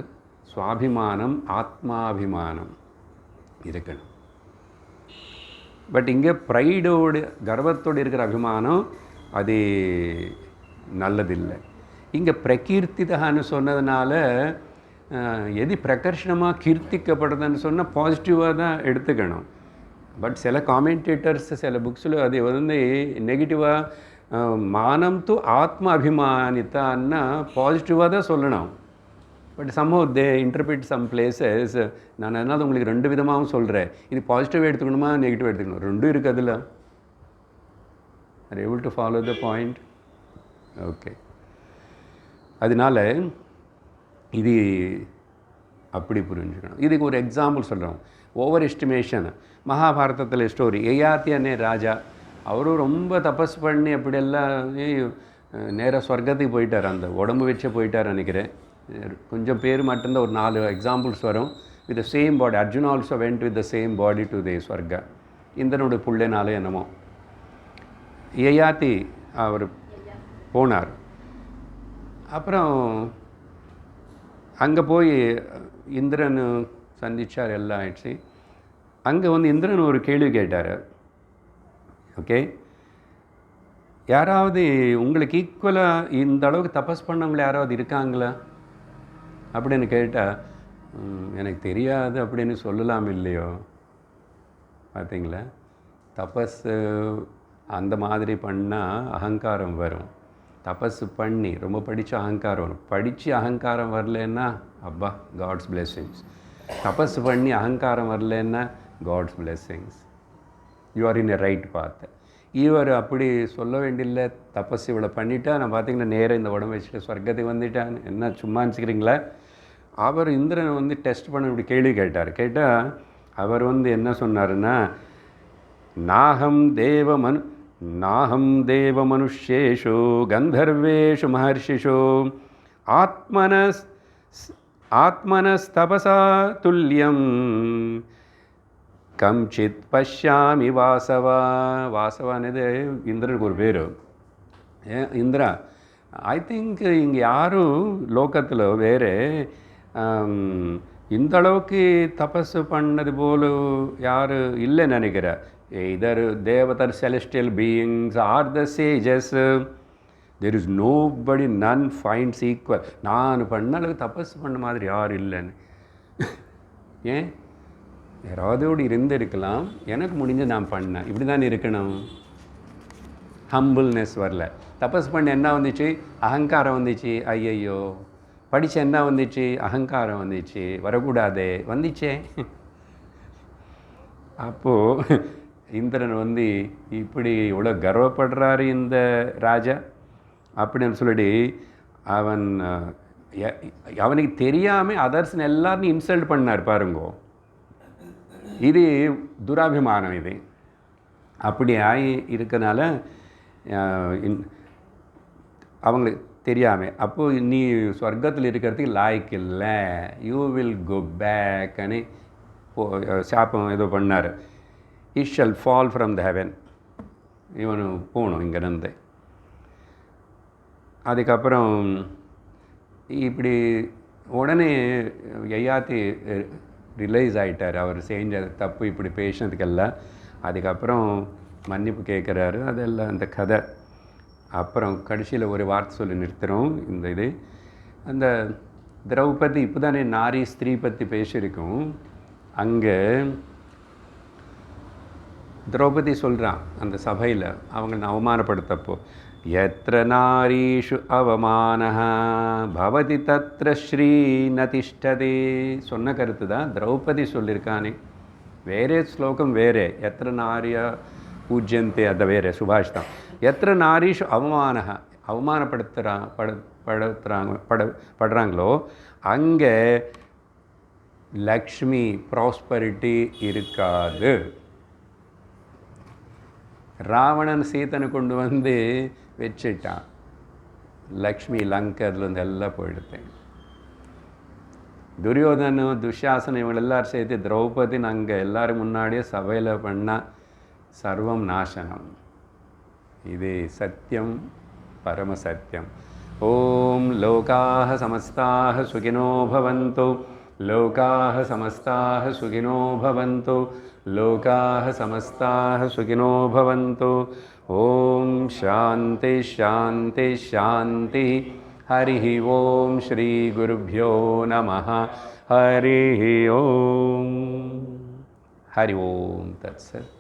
சுவாபிமானம் ஆத்மாபிமானம் இருக்கணும். பட் இங்கே ப்ரைடோடு கர்வத்தோடு இருக்கிற அபிமானம் அது நல்லதில்லை. இங்கே பிரகீர்த்திதான்னு சொன்னதுனால எது பிரகர்ஷனமாக கீர்த்திக்கப்படுதுன்னு சொன்னால் பாசிட்டிவாக தான் எடுத்துக்கணும். பட் சில காமெண்டேட்டர்ஸ் சில புக்ஸில் அது வந்து நெகட்டிவாக மானம் து ஆத்ம அபிமானித்தான்னா பாசிட்டிவாக தான் சொல்லணும். But somehow they interpret some places. நான் அதனால் உங்களுக்கு ரெண்டு விதமாகவும் சொல்கிறேன். இது பாசிட்டிவ் எடுத்துக்கணுமா நெகட்டிவ் எடுத்துக்கணும், ரெண்டும் இருக்குது அதில். Are able to follow the point? Okay. அதனால் இது அப்படி புரிஞ்சுக்கணும். இதுக்கு ஒரு எக்ஸாம்பிள் சொல்கிறோம். Over estimation. மகாபாரதத்தில் ஸ்டோரி, யயாதி அண்ணே ராஜா, அவரும் ரொம்ப தபஸ் பண்ணி அப்படியெல்லாம் நேராக ஸ்வர்க்கத்துக்கு போயிட்டார். அந்த உடம்பு வச்சே போயிட்டார் நினைக்கிறேன். கொஞ்சம் பேர் மட்டும்தான், ஒரு 4 எக்ஸாம்பிள்ஸ் வரும். With the same body. Arjun also went with the same body to the Swarga. இந்திரனுடைய புள்ளைனாலே என்னமோ யயாதி அவர் போனார். அப்புறம் அங்கே போய் இந்திரன் சந்தித்தார், எல்லாம் ஆயிடுச்சு. அங்கே வந்து இந்திரன் ஒரு கேள்வி கேட்டார். ஓகே, யாராவது உங்களுக்கு ஈக்குவலாக இந்த அளவுக்கு தபஸ் பண்ணவங்கள யாராவது இருக்காங்களா அப்படின்னு கேட்டால், எனக்கு தெரியாது அப்படின்னு சொல்லலாம் இல்லையோ? பார்த்தீங்களா? தபஸ் அந்த மாதிரி பண்ணால் அகங்காரம் வரும். தபஸ் பண்ணி ரொம்ப படித்த அகங்காரம் வரும். படித்து அகங்காரம் வரலன்னா அப்பா காட்ஸ் பிளெஸ்ஸிங்ஸ். தபஸ் பண்ணி அகங்காரம் வரலன்னா God's blessings. You are in a right path. இவர் அப்படி சொல்ல வேண்டியில்லை. தபஸ் இவ்வளோ பண்ணிவிட்டா நான் பார்த்தீங்கன்னா நேராக இந்த உடம்பு வச்சுட்டு ஸ்வர்க்கத்துக்கு வந்துட்டான். என்ன சும்மா நினச்சிக்கிறீங்களா? அவர் இந்திரனை வந்து டெஸ்ட் பண்ண இப்படி கேள்வி கேட்டார். கேட்டால் அவர் வந்து என்ன சொன்னார்னா, நாஹம் தேவ மனுஷ்யேஷு கந்தர்வேஷு மகர்ஷிஷு ஆத்மனஸ்தபசா துல்லியம் கம்சித் பஷ்யாமி வாசவா. வாசவானது இந்திரனுக்கு ஒரு பேர். இந்திரா, ஐ திங்க் இங்கே யாரும் லோகத்தில் வேறு இந்த அளவுக்கு தபஸ் பண்ணது போல யார் இல்லை நினைக்கிறேன். இதர் தேவதர் celestial beings are the sages. There is nobody, none finds equal. நான் பண்ண அளவுக்கு தபஸ் பண்ண மாதிரி யாரும் இல்லைன்னு. ஏன் யாராவதோடு இருந்திருக்கலாம், எனக்கு முடிஞ்சு நான் பண்ணேன். இப்படி தான் இருக்கணும். ஹம்பிள்னஸ் வரல. தபஸ் பண்ண என்ன வந்துச்சு? அகங்காரம் வந்துச்சு. ஐயையோ. படித்த என்ன வந்துச்சு? அகங்காரம் வந்துச்சு. வரக்கூடாதே, வந்துச்சே. அப்போது இந்திரன் வந்து இப்படி இவ்வளோ கர்வப்படுறாரு இந்த ராஜா அப்படின்னு சொல்லிட்டு அவனுக்கு தெரியாமல் அதர்ஸ்ன்னு எல்லாரும் இன்சல்ட் பண்ணார் பாருங்கோ. இது துராபிமானம். இது அப்படி ஆகி இருக்கனால அவங்களுக்கு தெரியாமல், அப்போது நீ சொர்க்கத்தில் இருக்கிறதுக்கு லாய்க்கு இல்லை, யூ வில் கோ பேக்னு சாப்பம் ஏதோ பண்ணார். It shall fall from the heaven. இவனு போகணும் இங்கேருந்து. அதுக்கப்புறம் இப்படி உடனே யயாதி ரிலைஸ் ஆகிட்டார், அவர் செஞ்ச தப்பு இப்படி பேசினதுக்கெல்லாம். அதுக்கப்புறம் மன்னிப்பு கேட்குறாரு. அதெல்லாம் அந்த கதை. அப்புறம் கடைசியில் ஒரு வார்த்தை சொல்லி நிறுத்துகிறோம். இந்த இது அந்த திரௌபதி இப்போ தானே நாரி ஸ்திரீ பற்றி பேசியிருக்கோம். அங்கே திரௌபதி சொல்கிறான் அந்த சபையில் அவங்களை அவமானப்படுத்தப்போ, எத்திர நாரீஷு அவமானஹ பவதி தத்ர ஸ்ரீ நதிஷ்டதே. சொன்ன கருத்து தான் திரௌபதி சொல்லியிருக்கானே. வேறே ஸ்லோகம் வேறே. எத்திர நாரியா பூஜ்யந்தே, அதை வேறே சுபாஷிதம். எத்திர நாரீஷு அவமானஹ படுறாங்களோ அங்கே லக்ஷ்மி ப்ராஸ்பரிட்டி இருக்காது. ராவணன் சீதனை கொண்டு வந்து வச்சுட்டான். லக்ஷ்மி லங்கை அதுலேருந்து எல்லாம் போயிடுது. துரியோதனு துஷாசனம் இவங்க எல்லாரும் சேர்த்து திரௌபதி அங்கே எல்லோரும் முன்னாடியே சபையில் பண்ணால் சர்வம் நாசனம். இது சத்தியம், பரமசத்தியம். ஓம் லோகாஹ சமஸ்தாஹ சுகினோ பவந்து, லோகாஹ சமஸ்தாஹ சுகினோ பவந்து, லோகாஹ சமஸ்தாஹ சுகினோ பவந்து. ஓம் சாந்தி சாந்தி சாந்தி. ஹரி ஓம் ஸ்ரீ குருப்யோ நமः. ஹரி ஓம். ஹரி ஓம் தத்சத்.